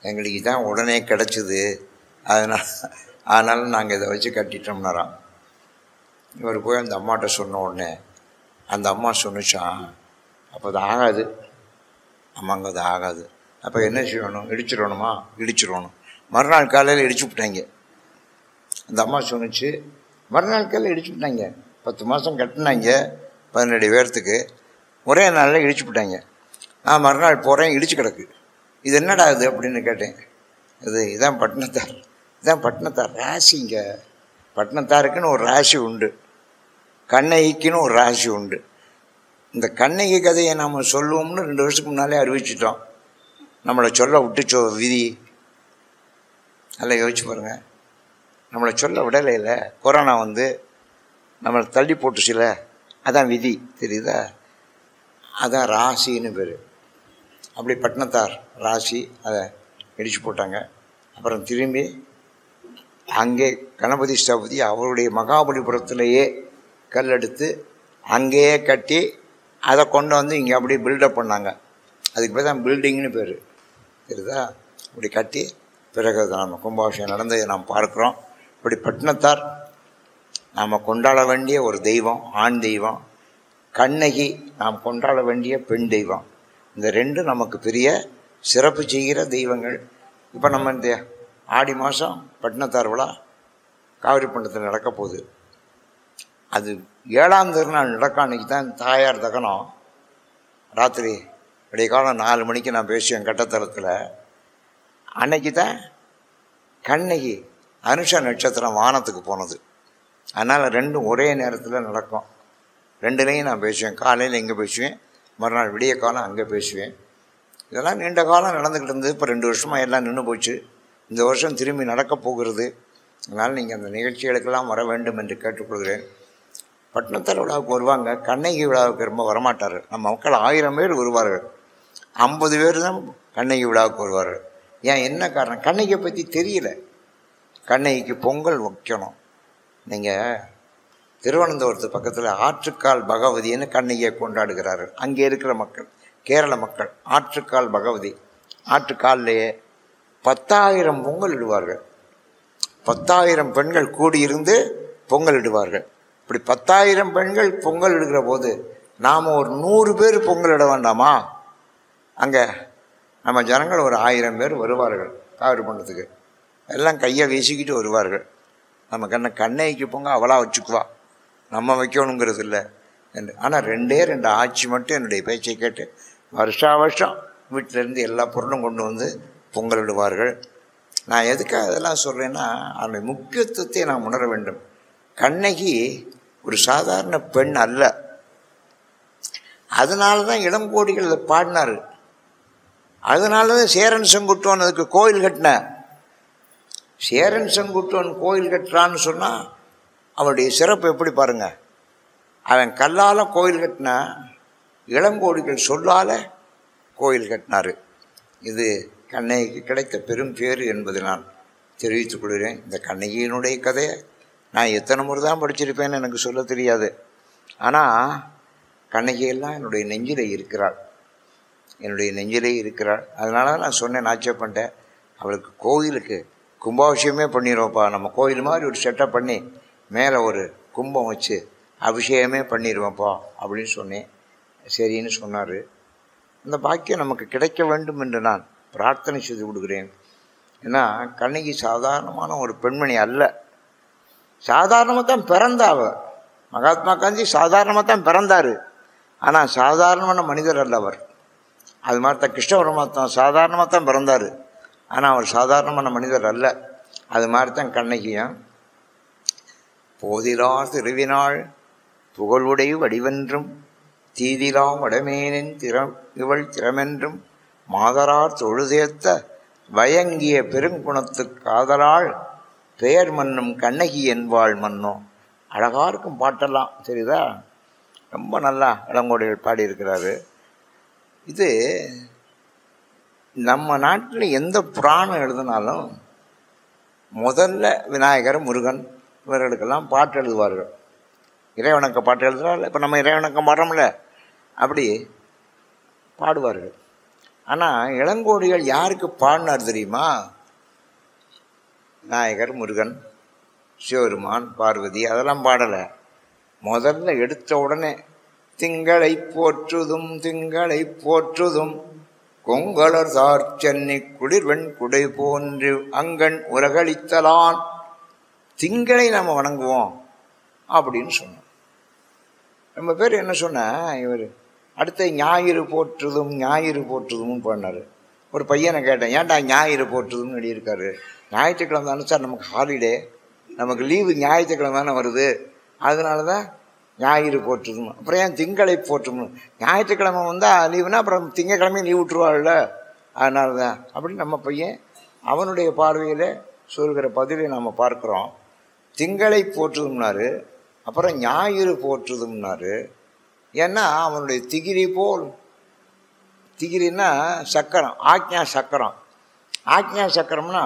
எங்களுக்கு இதான் உடனே கிடச்சிது, அதனால் நாங்கள் இதை வச்சு கட்டிட்டோம்னாராம். இவர் போய் அந்த அம்மாட்ட சொன்ன உடனே அந்த அம்மா சொன்னிச்சான், அப்போ அது ஆகாது. ஆமாங்க, அது ஆகாது. அப்போ என்ன செய்யணும்? இடிச்சிடணுமா? இடிச்சிடணும். மறுநாள் காலையில் இடிச்சு விட்டாங்க. அந்த அம்மா சொன்னிச்சு, மறுநாள் காலையில் இடிச்சு விட்டாங்க. 10 மாதம் கட்டினாங்க 17 பேர்த்துக்கு, ஒரே நாளில் இடிச்சு விட்டாங்க. நான் மறுநாள் போகிறேன், இடிச்சு கிடக்கு. இது என்னடா இது அப்படின்னு கேட்டேன். இதான் பட்டினத்தார், இதான் பட்டினத்தார் ராசிங்க. பட்டினத்தாருக்குன்னு ஒரு ராசி உண்டு, கண்ணகிக்குன்னு ஒரு ராசி உண்டு. இந்த கண்ணகி கதையை நம்ம சொல்லுவோம்னு 2 வருஷத்துக்கு முன்னாலே அறிவிச்சிட்டோம். நம்மளை சொல்ல விட்டு விதி நல்லா யோசிச்சு பாருங்கள். நம்மளை சொல்ல விடலையில் கொரோனா வந்து நம்மளை தள்ளி போட்டுச்சுல, அதான் விதி. தெரியுதா? அதான் ராசின்னு பேர். அப்படி பட்டினத்தார் ராசி அதை இடிச்சு போட்டாங்க. அப்புறம் திரும்பி அங்கே கணபதி ஸ்தபதி அவருடைய மகாபலிபுரத்திலேயே கல் எடுத்து அங்கேயே கட்டி அதை கொண்டு வந்து இங்கே அப்படியே பில்டப் பண்ணாங்க. அதுக்கு பேர் தான் பில்டிங்னு பேர். தெரியுதா? இப்படி கட்டி பிறகு நம்ம கும்பாபிஷேகம் நடந்ததை நாம் பார்க்குறோம். இப்படி பட்டினத்தார் நாம் கொண்டாட வேண்டிய ஒரு தெய்வம், ஆண் தெய்வம். கண்ணகி நாம் கொண்டாட வேண்டிய பெண் தெய்வம். இந்த 2 நமக்கு பெரிய சிறப்பு செய்கிற தெய்வங்கள். இப்போ நம்ம இந்த ஆடி மாதம் பட்டினத்தார் விழா காவிரி பண்டத்தில் நடக்க போகுது. அது 7ஆம் திருநாள் நடக்க அன்றைக்கி தான் தாயார் தகனம். ராத்திரி விடிய காலம் 4 மணிக்கு நான் பேசுவேன் கட்டத்தளத்தில். அன்னைக்கு தான் கண்ணகி அனுஷ நட்சத்திரம் வானத்துக்கு போனது. அதனால் 2 ஒரே நேரத்தில் நடக்கும். 2லையும் நான் பேசுவேன். காலையில் இங்கே பேசுவேன், மறுநாள் விடிய காலம் அங்கே பேசுவேன். இதெல்லாம் நீண்ட காலம் நடந்துக்கிட்டு இருந்தது. இப்போ 2 வருஷமாக எல்லாம் நின்று போச்சு. இந்த வருஷம் திரும்பி நடக்கப் போகிறது. அதனால் நீங்கள் அந்த நிகழ்ச்சிகளுக்கெல்லாம் வர வேண்டும் என்று கேட்டுக்கொள்கிறேன். பட்டினத்தார் விழாவுக்கு வருவாங்க, கண்ணகி விழாவுக்கு ரொம்ப வரமாட்டார். நம்ம மக்கள் 1000 பேர் வருவார்கள். 50 பேர் தான் கண்ணகி விழாவுக்கு வருவார்கள். ஏன், என்ன காரணம்? கண்ணகியை பற்றி தெரியல. கண்ணகிக்கு பொங்கல் வைக்கணும். நீங்கள் திருவனந்தபுரத்து பக்கத்தில் ஆற்றுக்கால் பகவதின்னு கண்ணகியை கொண்டாடுகிறார்கள். அங்கே இருக்கிற மக்கள், கேரள மக்கள். ஆற்றுக்கால் பகவதி, ஆற்றுக்கால்லையே 10,000 பொங்கல் இடுவார்கள். 10,000 பெண்கள் கூடியிருந்து பொங்கல் இடுவார்கள். இப்படி 10,000 பெண்கள் பொங்கல் இடுகிற போது நாம் ஒரு 100 பேர் பொங்கல் இட வேண்டாமா? அங்கே நம்ம ஜனங்கள் ஒரு 1000 பேர் வருவார்கள் காவிரி பண்ணத்துக்கு. எல்லாம் கையை வீசிக்கிட்டு வருவார்கள். நமக்கு என்ன கண்ணகிக்கு பொங்கல் அவளாக வச்சுக்குவா, நம்ம வைக்கணுங்கிறது இல்லை என்று. ஆனால் 2 ஆட்சி மட்டும் என்னுடைய பேச்சை கேட்டு வருஷா வருஷம் வீட்டிலேருந்து எல்லா பொருளும் கொண்டு வந்து பொங்கல் இடுவார்கள். நான் எதுக்காக அதெல்லாம் சொல்கிறேன்னா, அதனுடைய முக்கியத்துவத்தை நான் உணர வேண்டும். கண்ணகி ஒரு சாதாரண பெண் அல்ல. அதனால தான் இளங்கோடிகள் அதை பாடினார். அதனால தான் சேரன் செங்குட்டுவன் அதுக்கு கோயில் கட்டின. சேரன் செங்குட்டுவன் கோயில் கட்டுறான்னு சொன்னால் அவனுடைய சிறப்பு எப்படி பாருங்க. அவன் கல்லால் கோயில் கட்டினா, இளங்கோடிகள் சொல்லால் கோயில் கட்டினார். இது கண்ணகிக்கு கிடைத்த பெரும் பேர் என்பதை நான் தெரிவித்துக் கொள்கிறேன். இந்த கண்ணகியினுடைய கதையை நான் எத்தனை முறை தான் படிச்சிருப்பேன்னு எனக்கு சொல்ல தெரியாது. ஆனால் கண்ணகியெல்லாம் என்னுடைய நெஞ்சிலே இருக்கிறாள், என்னுடைய நெஞ்சிலே இருக்கிறாள். அதனால தான் நான் சொன்னேன், நாச்சே பண்ணிட்டேன், அவளுக்கு கோயிலுக்கு கும்பாபிஷேகமே பண்ணிடுவோம்ப்பா, நம்ம கோயில் மாதிரி ஒரு செட்டப் பண்ணி மேலே ஒரு கும்பம் வச்சு அபிஷேகமே பண்ணிடுவோம்ப்பா அப்படின்னு சொன்னேன். சரின்னு சொன்னார். இந்த பாக்கியம் நமக்கு கிடைக்க வேண்டும் என்று நான் பிரார்த்தனை செய்து விடுகிறேன். ஏன்னா கண்ணகி சாதாரணமான ஒரு பெண்மணி அல்ல. சாதாரணமாக தான் பிறந்தாவ. மகாத்மா காந்தி சாதாரணமாக தான் பிறந்தார். ஆனால் சாதாரணமான மனிதர் அல்ல அவர். அது மாதிரி தான் கிருஷ்ண பரமாத்மா சாதாரணமாக தான் பிறந்தார். ஆனால் அவர் சாதாரணமான மனிதர் அல்ல. அது மாதிரி தான் கண்ணகியும். போதிலா திருவினாள் புகழுடை வடிவென்றும் தீதிலாம் வடமேனின் இவள் திறமென்றும் மாதரார் தொழுதேத்த வயங்கிய பெருங்குணத்து காதலாள் பெயர் மன்னும் கண்ணகி என்பாள் மன்னோ. அழகாக இருக்கும் பாட்டெல்லாம், சரிதா? ரொம்ப நல்லா இளங்கோடிகள் பாடியிருக்கிறாரு. இது நம்ம நாட்டில் எந்த புராணம் எழுதினாலும் முதல்ல விநாயகர், முருகன் இவர்களுக்கெல்லாம் பாட்டு எழுதுவார்கள். இறைவணக்க பாட்டு எழுதுகிறார்கள். இப்போ நம்ம இறைவணக்கம் பாடுறோம்ல, அப்படி பாடுவார்கள். ஆனால் இளங்கோடிகள் யாருக்கு பாடினார் தெரியுமா? விநாயகர், முருகன், சிவருமான், பார்வதி அதெல்லாம் பாடலை. முதல்ல எடுத்த உடனே திங்களை போற்றுதும் திங்களை போற்றுதும் கொங்கலர் சார் சென்னை குளிர்வெண் குடை போன்று அங்கண் உலகளித்தலான், திங்களை நாம் வணங்குவோம் அப்படின்னு சொன்னோம். நம்ம பேர் என்ன சொன்ன, இவர் அடுத்த ஞாயிறு போற்றுதும் ஞாயிறு போற்றுதும்னு பண்ணார். ஒரு பையனை கேட்டேன், ஏன்டா ஞாயிறு போற்றுதும்னு எழுதியிருக்காரு? ஞாயிற்றுக்கிழமை தானே சார் நமக்கு ஹாலிடே, நமக்கு லீவு ஞாயிற்றுக்கிழமை தானே வருது, அதனால தான் ஞாயிறு போற்றுதும். அப்புறம் ஏன் திங்களை போற்றுணும்? ஞாயிற்றுக்கிழமை வந்தால் லீவுனா அப்புறம் திங்கக்கிழமையும் லீவ் விட்டுருவாள்ல, அதனால தான். அப்படி நம்ம பையன் அவனுடைய பார்வையில் சொல்கிற பதிலை நாம் பார்க்குறோம். திங்களை போற்றுதும்னாரு, அப்புறம் ஞாயிறு போற்றுதும்னாரு. ஏன்னா அவனுடைய திகிரி போல், திகிரின்னா சக்கரம், ஆக்ஞா சக்கரம். ஆக்ஞா சக்கரம்னா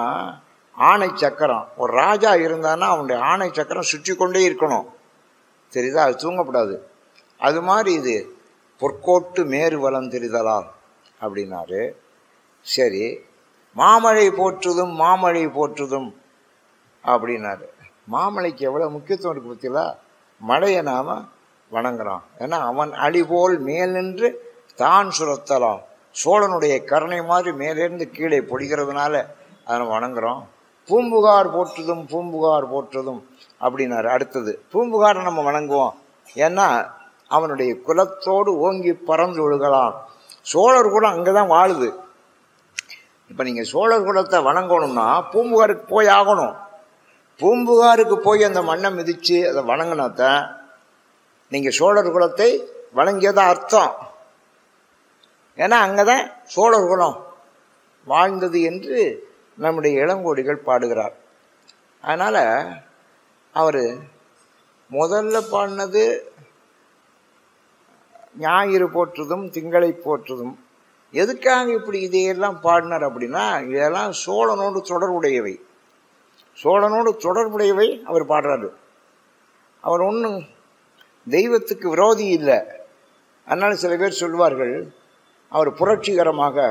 ஆணை சக்கரம். ஒரு ராஜா இருந்தான்னா அவனுடைய ஆணை சக்கரம் சுற்றி கொண்டே இருக்கணும், தெரியுதா? அது தூங்கக்கூடாது. அது மாதிரி இது பொற்கோட்டு மேறு வளம் தெரிதலால் அப்படின்னாரு. சரி, மாமழை போற்றுதும் மாமழை போற்றுதும் அப்படின்னாரு. மாமழைக்கு எவ்வளோ முக்கியத்துவம் இருக்குது பற்றிங்களா? மழையை நாம் வணங்குறோம். ஏன்னா அவன் அழிபோல் மேல் நின்று தான் சுரத்தலாம். சோழனுடைய கருணை மாதிரி மேலேருந்து கீழே பொழிகிறதுனால அதை வணங்குறோம். பூம்புகார் போற்றுதும் பூம்புகார் போற்றுதும் அப்படின்னாரு. அடுத்தது பூம்புகாரை நம்ம வணங்குவோம். ஏன்னா அவனுடைய குலத்தோடு ஓங்கி பறந்து ஒழுகலாம். சோழர் குலம் அங்கே தான் வாழுது. இப்போ நீங்கள் சோழர் குலத்தை வணங்கணும்னா பூம்புகாருக்கு போய் ஆகணும். பூம்புகாருக்கு போய் அந்த மண்ணை மிதித்து அதை வணங்கினாத்தான் நீங்கள் சோழர் குலத்தை வணங்கியதான் அர்த்தம். ஏன்னா அங்கே தான் சோழர் குலம் வாழ்ந்தது என்று நம்முடைய இளங்கோடிகள் பாடுகிறார். அதனால் அவர் முதல்ல பாடினது ஞாயிறு போற்றுதும் திங்களை போற்றுதும். எதுக்காக இப்படி இதையெல்லாம் பாடினார் அப்படின்னா, இதெல்லாம் சோழனோடு தொடர்புடையவை. சோழனோடு தொடர்புடையவை அவர் பாடுறாரு. அவர் ஒன்றும் தெய்வத்துக்கு விரோதி இல்லை. அதனால சில பேர் சொல்வார்கள், அவர் புரட்சிகரமாக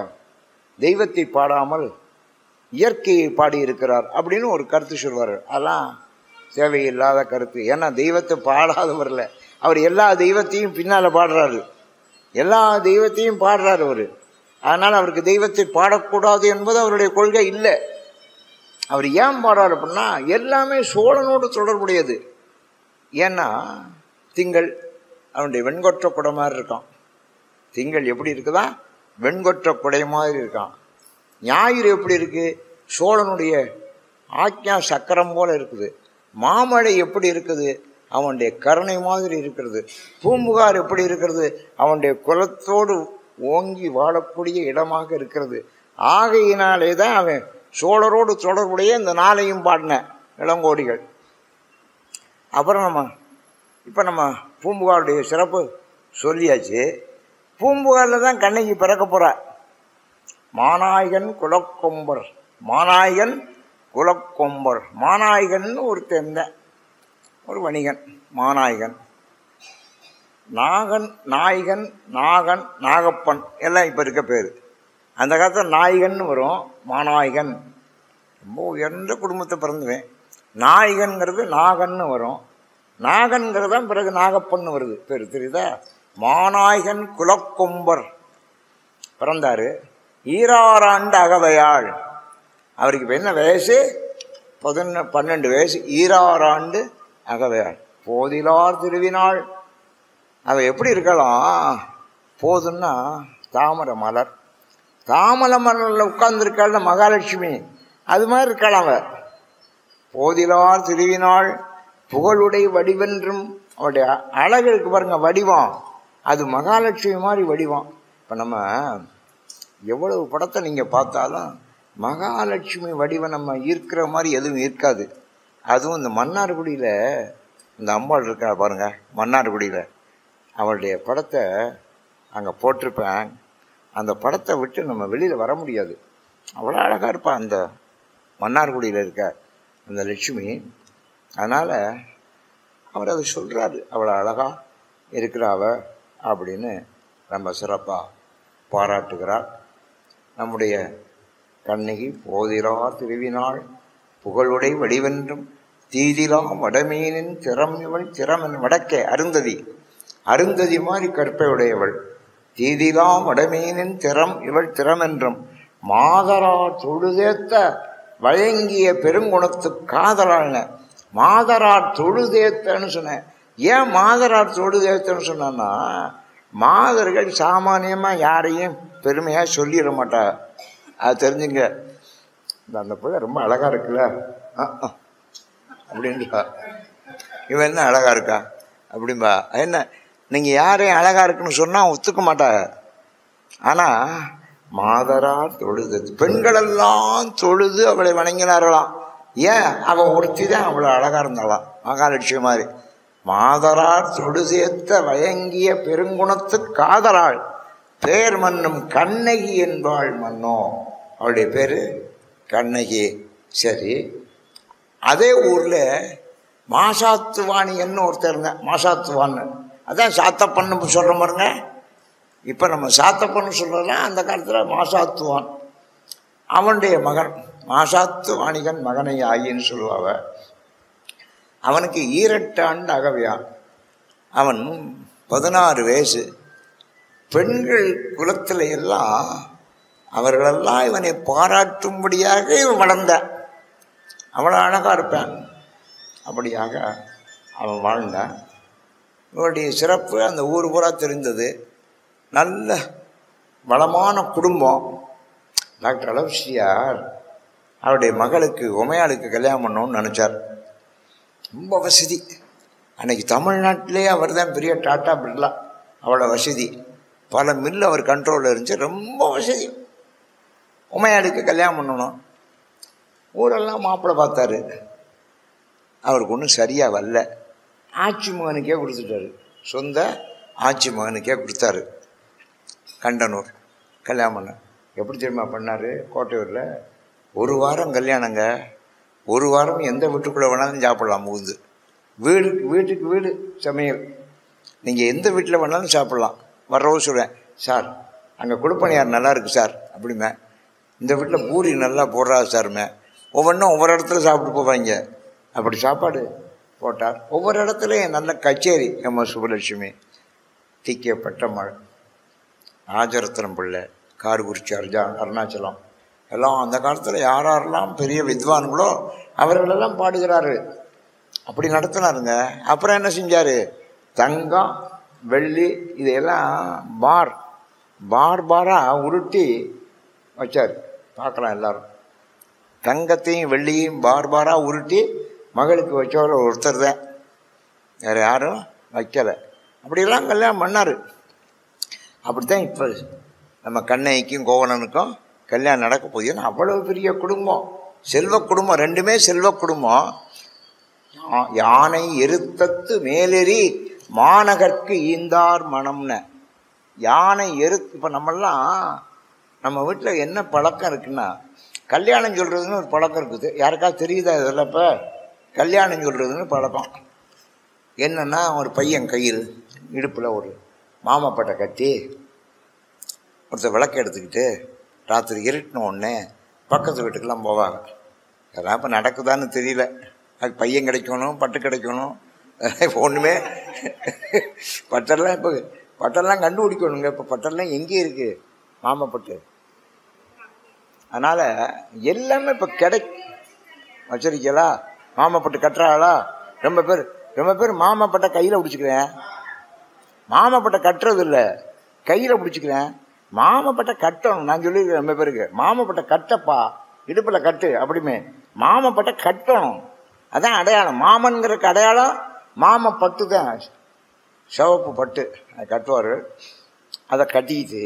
தெய்வத்தை பாடாமல் இயற்கையை பாடியிருக்கிறார் அப்படின்னு ஒரு கருத்து சொல்வார். அதெல்லாம் தேவையில்லாத கருத்து. ஏன்னா தெய்வத்தை பாடாதவரில் அவர் எல்லா தெய்வத்தையும் பின்னால் பாடுறாரு, எல்லா தெய்வத்தையும் பாடுறாரு அவர். அதனால் அவருக்கு தெய்வத்தை பாடக்கூடாது என்பது அவருடைய கொள்கை இல்லை. அவர் ஏன் பாடுறாரு அப்படின்னா, எல்லாமே சோழனோடு தொடர்புடையது. ஏன்னா திங்கள் அவனுடைய வெண்கொற்ற குடை மாதிரி இருக்கான். திங்கள் எப்படி இருக்குதா? வெண்கொற்ற குடை மாதிரி இருக்கான். ஞாயிறு எப்படி இருக்குது? சோழனுடைய ஆக்ஞா சக்கரம் போல இருக்குது. மாமழை எப்படி இருக்குது? அவனுடைய கருணை மாதிரி இருக்கிறது. பூம்புகார் எப்படி இருக்கிறது? அவனுடைய குலத்தோடு ஓங்கி வாழக்கூடிய இடமாக இருக்கிறது. ஆகையினாலே தான் அவன் சோழரோடு தொடர்புடைய இந்த நாளையும் பாடின இளங்கோடிகள். அப்புறம் இப்போ நம்ம பூம்புகாருடைய சிறப்பு சொல்லியாச்சு. பூம்புகாரில் தான் கண்ணகி பிறக்க போகிறார். மாநாயகன் குலக்கொம்பர், மாநாயகன் குலக்கொம்பர். மாநாயகன் ஒருத்தன், ஒரு வணிகன் மாநாயகன். நாகன், நாயகன், நாகன், நாகப்பன் எல்லாம் இப்போ இருக்க பேர். அந்த காலத்தில் நாயகன் வரும், மாநாயகன். ரொம்ப உயர்ந்த குடும்பத்தை பிறந்துவேன். நாயகன்கிறது நாகன்னு வரும், நாகன்கிறது தான் பிறகு நாகப்பன்னு வருது பேர், தெரியுதா? மாநாயகன் குலக்கொம்பர் பிறந்தார். ஈராறாண்டு அகவையாள். அவருக்கு இப்போ என்ன வயசு? 12 வயசு. ஈராறாண்டு அகவையாள். போதிலார் திருவினாள். அவள் எப்படி இருக்கலாம்? போதுன்னா தாமரை மலர், தாமரை மலரில் உட்கார்ந்துருக்காள் மகாலட்சுமி, அது மாதிரி இருக்கலாம் அவள். போதிலார் திருவினாள் புகழுடைய வடிவென்றும். அவருடைய அழகு இருக்கு பாருங்க, வடிவம், அது மகாலட்சுமி மாதிரி வடிவம். இப்போ நம்ம எவ்வளவு படத்தை நீங்கள் பார்த்தாலும் மகாலட்சுமி வடிவம் நம்ம ஈர்க்கிற மாதிரி எதுவும் இருக்காது. அதுவும் இந்த மன்னார்குடியில் இந்த அம்பாள் இருக்கா பாருங்கள், மன்னார்குடியில் அவளுடைய படத்தை அங்கே போட்டிருப்பேன். அந்த படத்தை விட்டு நம்ம வெளியில் வர முடியாது, அவ்வளோ அழகாக இருப்பாள் அந்த மன்னார்குடியில் இருக்க அந்த லட்சுமி. அதனால் அவர் அதை சொல்கிறாரு, அவ்வளோ அழகாக இருக்கிறாவ அப்படின்னு ரொம்ப சிறப்பாக பாராட்டுகிறார். நம்முடைய கண்ணகி போதிலார் திருவினாள் புகழுடை வடிவென்றும் தீதிலாம் வடமீனின் திறம் இவள். திறம் வடக்கே அருந்ததி, அருந்ததி மாதிரி கற்பை உடையவள். தீதிலாம் வடமீனின் திறம் இவள் திறமென்றும் மாதரார் தொழுதேத்த வழங்கிய பெருங்குணத்து காதலான. மாதரார் தொழுதேத்தன்னு சொன்னேன். ஏன் மாதரார் தொழுதேத்தன்னு சொன்னா, மாதர்கள் சாமானியமாக யாரையும் பெருமையாக சொல்லிட மாட்டா, அது தெரிஞ்சுங்க. அந்த பிள்ளை ரொம்ப அழகாக இருக்குல்ல அப்படின்றா, இவன் என்ன அழகாக இருக்கா அப்படின்பா. என்ன நீங்கள் யாரையும் அழகாக இருக்குன்னு சொன்னால் ஒத்துக்க மாட்டாங்க. ஆனால் மாதரார் தொழுது, பெண்களெல்லாம் தொழுது அவளை வணங்கினார்களாம். ஏன்? அவள் ஒருத்தி தான் அவ்வளோ அழகாக இருந்தாளாம், மகாலட்சுமி மாதிரி. மாதரார் தொழுதேத்த வயங்கிய பெருங்குணத்து காதலாள் பேர் மன்னும் கண்ணகி என்பாள் மன்னோ. அவளுடைய பேர் கண்ணகி. சரி, அதே ஊரில் மாசாத்துவாணின்னு ஒருத்தர் இருந்தேன். மாசாத்துவான்னு அதான் சாத்தப்பண்ணு சொல்கிற பாருங்க. இப்போ நம்ம சாத்தப்பண்ணு சொல்கிறோம்னா அந்த காலத்தில் மாசாத்துவான். அவனுடைய மகன் மாசாத்து வாணிகன் மகனை ஆகின்னு சொல்லுவாவ. அவனுக்கு 28 ஆண்டு அகவையான். அவன் 16 வயசு. பெண்கள் குலத்தில் எல்லாம் அவர்களெல்லாம் இவனை பாராட்டும்படியாக இவன் வளர்ந்தான். அவ்வளோ அழகாக இருப்பான். அப்படியாக அவன் வாழ்ந்தான். இவருடைய சிறப்பு அந்த ஊர் பூரா தெரிந்தது. நல்ல வளமான குடும்பம். டாக்டர் அலோசியார் அவருடைய மகளுக்கு உமையாளுக்கு கல்யாணம் பண்ணணும்னு நினச்சார். ரொம்ப வசதி. அன்றைக்கி தமிழ்நாட்டிலே அவர் தான் பெரிய டாட்டா பிர்லா, அவ்வளோ வசதி. பல மில் அவர் கண்ட்ரோலில் இருந்துச்சு, ரொம்ப வசதி. உமையாளுக்கு கல்யாணம் பண்ணணும். ஊரெல்லாம் மாப்பிள்ளை பார்த்தாரு, அவருக்கு ஒன்றும் சரியாக வரல. ஆட்சி மகனுக்கே கொடுத்துட்டாரு, சொந்த ஆட்சி மகனுக்கே கொடுத்தாரு. கண்டனூர் கல்யாணம் பண்ணேன். எப்படி தெரியுமா பண்ணார்? கோட்டையூரில் 1 வாரம் கல்யாணங்க. 1 வாரம் எந்த வீட்டுக்குள்ளே வேணாலும் சாப்பிட்லாம். முகுந்து வீட்டுக்கு வீடு சமையல். நீங்கள் எந்த வீட்டில் வேணாலும் சாப்பிட்லாம். வர்றவும் சொல்லுவேன், சார் அங்கே குடுப்பணியார் நல்லா இருக்குது சார் அப்படிமே, இந்த வீட்டில் பூரி நல்லா போடுறாரு சாருமே. ஒவ்வொன்றும் ஒவ்வொரு இடத்துல சாப்பிட்டு போவாங்க. அப்படி சாப்பாடு போட்டார். ஒவ்வொரு இடத்துலையும் நல்ல கச்சேரி. எம்.எஸ். சுப்புலட்சுமி, டி.கே. பட்டம்மாள், ராஜரத்னம் பிள்ளை, கார்குறிச்சி அருணாச்சலம் எல்லாம் அந்த காலத்தில் யாரெல்லாம் பெரிய வித்வான்களோ அவர்களெல்லாம் பாடுகிறாரு. அப்படி நடத்தினாருங்க. அப்புறம் என்ன செஞ்சார்? தங்கம் வெள்ளி இதையெல்லாம் பாராக உருட்டி வச்சார். பார்க்கலாம் எல்லாரும். தங்கத்தையும் வெள்ளியும் பாராக உருட்டி மகளுக்கு வச்சவர் ஒருத்தர் தான், வேறு யாரும் வைக்கலை. அப்படியெல்லாம் கல்யாணம் பண்ணார். அப்படித்தான் இப்போ நம்ம கண்ணைக்கும் கோவலனுக்கும் கல்யாணம் நடக்க போகுது. ஏன்னா அவ்வளோ பெரிய குடும்பம், செல்வ குடும்பம், ரெண்டுமே செல்வ குடும்பம். யானை எருத்தத்து மேலேறி மாநகர்க்கு ஈந்தார் மனம்னு. யானை இப்போ நம்மெல்லாம் நம்ம வீட்டில் என்ன பழக்கம் இருக்குன்னா, கல்யாணம் சொல்கிறதுன்னு ஒரு பழக்கம் இருக்குது. யாருக்காவது தெரியுதா இதில்? இப்போ கல்யாணம் சொல்கிறதுன்னு பழக்கம் என்னென்னா, ஒரு பையன் கையில் இடுப்பில் ஒரு மாமப்பட்டை கட்டி ஒருத்தர் விளக்கு எடுத்துக்கிட்டு ராத்திரி இருட்டின உடனே பக்கத்து வீட்டுக்கெல்லாம் போவாங்க. அதெல்லாம் இப்போ நடக்குதான்னு தெரியல. அது பையன் கிடைக்கணும், பட்டு கிடைக்கணும், ஒன்றுமே பட்டெல்லாம் இப்போ பட்டெல்லாம் கண்டுபிடிக்கணுங்க. இப்போ பட்டெல்லாம் எங்கே இருக்குது? மாமப்பட்டு. அதனால் எல்லாமே இப்போ வச்சிருக்கீங்களா? மாமப்பட்டு கட்டுறாளா? ரொம்ப பேர் மாமப்பட்டை கையில் பிடிச்சிக்கிறேன். மாமப்பட்டை கட்டுறது இல்லை, கையில் பிடிச்சிக்கிறேன். மாமப்பட்டை கட்டணும். நான் சொல்லியிருக்கேன் ரொம்ப பேருக்கு, மாமப்பட்டை கட்டப்பா, இடுப்பில் கட்டு அப்படிமே. மாமப்பட்டை கட்டணும், அதான் அடையாளம். மாமன்கிறதுக்கு அடையாளம் மாமப்பட்டு தான், சிவப்பு பட்டு. அதை கட்டுவார். அதை கட்டிக்கிட்டு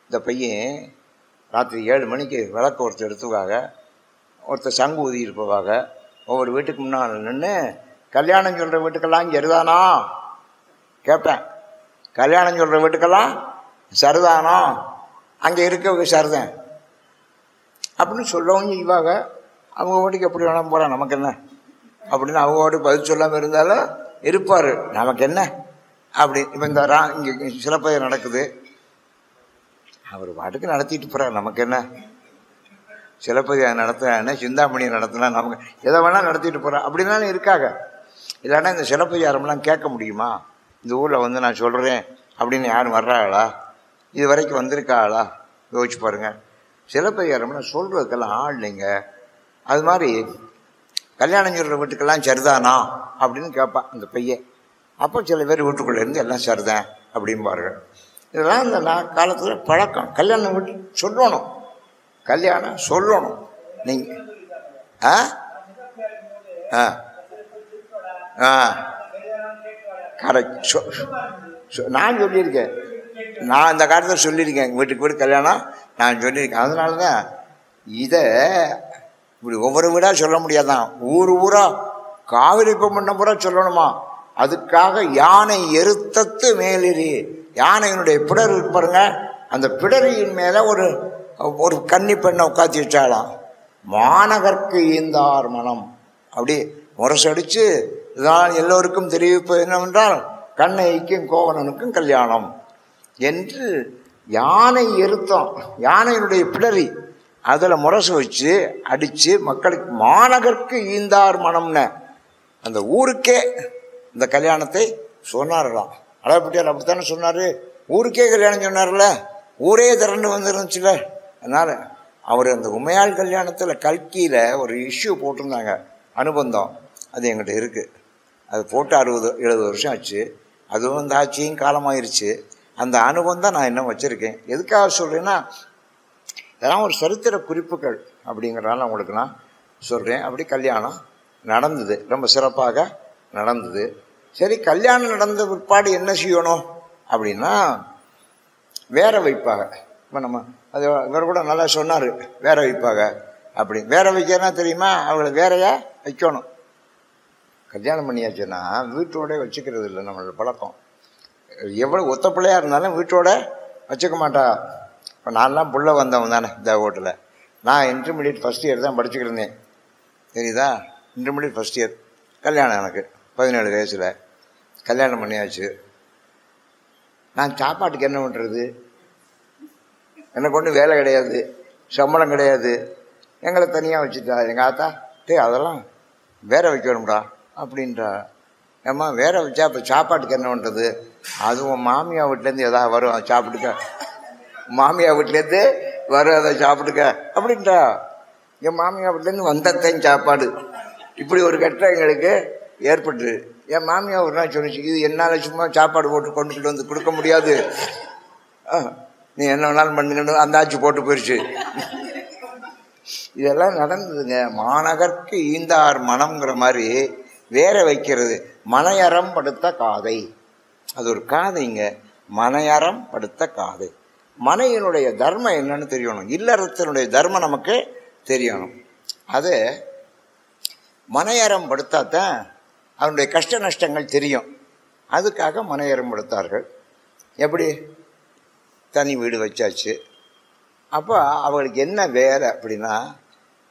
இந்த பையன் ராத்திரி 7 மணிக்கு விளக்கு ஒருத்தர் எடுத்துவாங்க, ஒருத்தர் சங்கு ஊதி இருப்பவாங்க. ஒவ்வொரு வீட்டுக்கு முன்னால் நின்று கல்யாணம் சொல்கிற வீட்டுக்கெல்லாம் சரிதானா கேட்பேன். கல்யாணம் சொல்கிற வீட்டுக்கெல்லாம் சரிதானோ? அங்கே இருக்க சரிதான் அப்படின்னு சொல்லவும் செய்வாங்க. அவங்க வீட்டுக்கு எப்படி வேணாம் போகிறான், நமக்கு என்ன அப்படின்னு அவங்க வீட்டுக்கு பதில் சொல்லாமல் இருந்தாலும் இருப்பார், நமக்கு என்ன அப்படி. இப்போ இந்த இங்கே சிலப்பதிகாரம் நடக்குது, அவர் பாட்டுக்கு நடத்திட்டு போகிறார், நமக்கு என்ன. சிலப்பதிகாரம் நடத்தினா, சிந்தாமணி நடத்தினா, நமக்கு எதை வேணால் நடத்திட்டு போகிறார் அப்படின்னாலும் இருக்காங்க. இல்லைன்னா இந்த சிலப்பதிகாரம்லாம் கேட்க முடியுமா? இந்த ஊரில் வந்து நான் சொல்கிறேன் அப்படின்னு யாரும் வர்றாங்களா? இது வரைக்கும் வந்திருக்காளா? யோசிச்சு பாருங்கள். சிலப்பதிகாரம்னா சொல்கிறதுக்கெல்லாம் ஆள் இல்லைங்க. அது மாதிரி கல்யாணம் சொல்கிற வீட்டுக்கெல்லாம் சரிதானா அப்படின்னு கேட்பான் இந்த பையன். அப்போ சில பேர் வீட்டுக்குள்ளே இருந்து எல்லாம் சரிதான் அப்படிம்பாருங்க. இதெல்லாம் இந்த காலத்தில் பழக்கம். கல்யாணம் வீட்டு சொல்லணும், கல்யாணம் சொல்லணும். நீங்கள் கரெக்ட். நான் சொல்லியிருக்கேன், நான் இந்த காலத்தில் சொல்லியிருக்கேன், எங்கள் வீட்டுக்கு வீடு கல்யாணம் நான் சொல்லியிருக்கேன். அதனால தான் இதை இப்படி ஒவ்வொரு வீடாக சொல்ல முடியாதான், ஊராக காவிரி பொம்மண்ண பூரா சொல்லணுமா? அதுக்காக யானை எருத்தத்து மேலேறி, யானையினுடைய பிடர் இருக்கு பாருங்க, அந்த பிடரியின் மேலே ஒரு கன்னி பெண்ணை உட்காத்தி வச்சாலாம். மாநகர்க்கு ஈந்தார் மனம் அப்படி முரசடிச்சு இதான் எல்லோருக்கும் தெரிவிப்பது என்னவென்றால், கண்ணைக்கும் கோவலனுக்கும் கல்யாணம் என்று யானை எருத்தம், யானையினுடைய பிடரி அதில் முரசு வச்சு அடித்து மக்களுக்கு மாநகர்க்கு ஈந்தார் மனம்னு அந்த ஊருக்கே இந்த கல்யாணத்தை சொன்னார்களாம். அழகப்பட்டியார் அப்படித்தானே சொன்னார், ஊருக்கே கல்யாணம் சொன்னார்ல, ஊரே திரண்டு வந்துருந்துச்சுல. அதனால் அவர் அந்த உமையாள் கல்யாணத்தில் கல்கியில் ஒரு இஷ்யூ போட்டிருந்தாங்க, அனுபந்தம். அது எங்கிட்ட இருக்குது. அது போட்டு 60-70 வருஷம் ஆச்சு. அதுவும் அந்த ஆட்சியும் காலமாயிருச்சு. அந்த அனுபந்தம் நான் இன்னும் வச்சுருக்கேன். எதுக்காக சொல்கிறேன்னா, இதெல்லாம் ஒரு சரித்திர குறிப்புகள் அப்படிங்கிறனால உங்களுக்கு நான் சொல்கிறேன். அப்படி கல்யாணம் நடந்தது, ரொம்ப சிறப்பாக நடந்தது. சரி, கல்யாணம் நடந்த பிற்பாடு என்ன செய்யணும் அப்படின்னா, வேற வைப்பாங்க. இப்போ நம்ம அது இவர் கூட நல்லா சொன்னார், வேற வைப்பாங்க அப்படி. வேற வைக்கிறனா தெரியுமா? அவங்கள வேறையா வைக்கணும். கல்யாணம் பண்ணியாச்சுன்னா வீட்டோட வச்சுக்கிறது இல்லை நம்மளோட பழக்கம். எவ்வளோ ஒத்த பிள்ளையாக இருந்தாலும் வீட்டோட வச்சுக்க மாட்டா. இப்போ நான்லாம் புள்ள வந்தவன் தானே இந்த ஓட்டில். நான் இன்டர்மீடியட் ஃபஸ்ட் இயர் தான் படிச்சுக்கிட்டு இருந்தேன், தெரியுதா? Intermediate first year. கல்யாணம் எனக்கு 17 வயசில் கல்யாணம் பண்ணியாச்சு. நான் சாப்பாட்டுக்கு என்ன பண்ணுறது? எனக்கு ஒன்றும் வேலை கிடையாது, சம்பளம் கிடையாது. எங்களை தனியாக வச்சுட்டா எங்கள் ஆத்தா. அதெல்லாம் வேற வைக்கணும்டா அப்படின்றா. ஏம்மா வேற வச்சா இப்போ சாப்பாட்டுக்கு என்ன பண்ணுறது? அதுவும் மாமியா வீட்டிலேருந்து எதாவது வரும், அதை சாப்பிட்டுக்க. மாமியா வீட்டிலேருந்து வரும், அதை சாப்பிட்டுக்க அப்படின்றா. என் மாமியா வீட்டிலேருந்து வந்தத்தையும் சாப்பாடு. இப்படி ஒரு கட்டம் எங்களுக்கு ஏற்பட்டு என் மாமியா ஒரு நாள் சொன்னிச்சு, இது என்னால் சும்மா சாப்பாடு போட்டு கொண்டுக்கிட்டு வந்து கொடுக்க முடியாது, நீ என்ன வேணாலும் பண்ணுங்கன்னு அந்த ஆட்சி போட்டு போயிடுச்சு. இதெல்லாம் நடந்ததுங்க. மாநகர்க்கு ஈந்தார் மனம்ங்கிற மாதிரி வேற வைக்கிறது. மனையறம் படுத்த காதை, அது ஒரு காதைங்க. மனையறம் படுத்த காதை. மனையினுடைய தர்மம் என்னன்னு தெரியணும், இல்லறத்தினுடைய தர்மம் நமக்கு தெரியணும். அது மனையறம் படுத்தாதான் அவனுடைய கஷ்ட நஷ்டங்கள் தெரியும். அதுக்காக மனையறம் படுத்தார்கள். எப்படி? தனி வீடு வச்சாச்சு. அப்போ அவங்களுக்கு என்ன வேலை அப்படின்னா,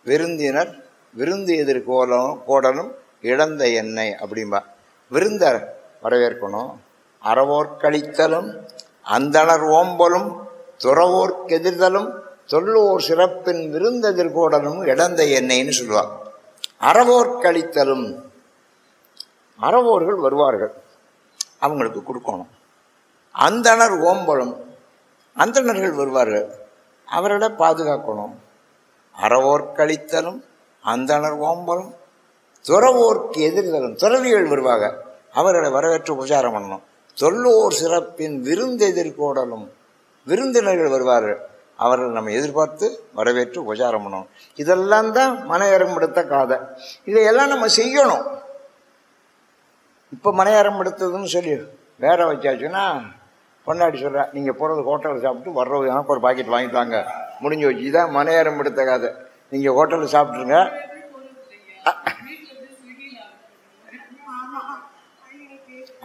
விருந்தினர் விருந்து எதிர் கோடலும் இழந்த எண்ணெய் அப்படின்பா. விருந்தர் வரவேற்கணும், அறவோர்க்களித்தலும் அந்தணர் ஓம்பலும் துறவோர்க்கு எதிர்தலும் தொல்லோர் சிறப்பின் விருந்தெதிர் கோடலும் இழந்த எண்ணெய்ன்னு சொல்லுவாள். அறவோர்க்களித்தலும், அறவோர்கள் வருவார்கள், அவங்களுக்கு கொடுக்கணும். அந்தணர் ஓம்பலும், அந்தணர்கள் வருவார்கள், அவர்களை பாதுகாக்கணும். அறவோர்க்களித்தலும் அந்தணர் ஓம்பலும் துறவோர்க்கு எதிர்தலும், துறவிகள் வருவாங்க, அவர்களை வரவேற்று உபசாரம் பண்ணணும். தொல்லோர் சிறப்பின் விருந்தெதிர் கோடலும், விருந்தினர்கள் வருவார்கள், அவர்கள் நம்ம எதிர்பார்த்து வரவேற்று உபசாரம் பண்ணணும். இதெல்லாம் தான் மனையறம் எடுத்த காதை. இதையெல்லாம் நம்ம செய்யணும். இப்போ மனையறம் எடுத்ததுன்னு சொல்லி வேற வச்சாச்சுன்னா பொண்டாட்டி சொல்கிறா, நீங்கள் போகிறது ஹோட்டலில் சாப்பிட்டு வர்றது எனக்கு ஒரு பாக்கெட் வாங்கிட்டாங்க, முடிஞ்சு வச்சு. இதான் மனையறம் எடுத்த காதை. நீங்கள் ஹோட்டலில் சாப்பிட்ருங்க.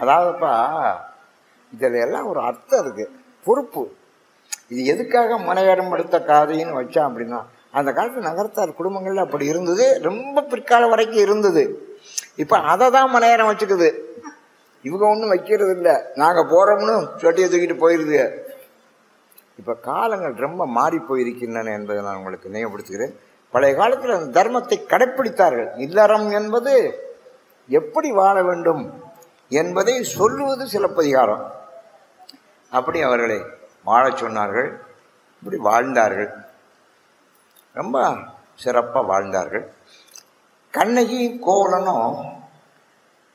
அதாவதுப்பா இதில் எல்லாம் ஒரு அர்த்தம் இருக்குது, பொறுப்பு. இது எதுக்காக மனையறம் எடுத்த காதைன்னு வச்சா அப்படின்னா, அந்த காலத்து நகரத்தார் குடும்பங்கள்ல அப்படி இருந்தது, ரொம்ப பிற்காலம் வரைக்கும் இருந்தது. இப்போ அதை தான் மனையறம் வச்சுக்குது. இவங்க ஒன்றும் வைக்கிறது இல்லை, நாங்கள் போகிறோம்னு சொட்டியை தூக்கிட்டு போயிடுது. இப்போ காலங்கள் ரொம்ப மாறி போயிருக்கின்றன என்பதை நான் உங்களுக்கு நினைவுபடுத்துகிறேன். பழைய காலத்தில் அந்த தர்மத்தை கடைப்பிடித்தார்கள். இல்லறம் என்பது எப்படி வாழ வேண்டும் என்பதை சொல்லுவது சிலப்பதிகாரம். அப்படி அவர்களை வாழச் சொன்னார்கள். இப்படி வாழ்ந்தார்கள், ரொம்ப சிறப்பாக வாழ்ந்தார்கள். கண்ணகி கோவலனும்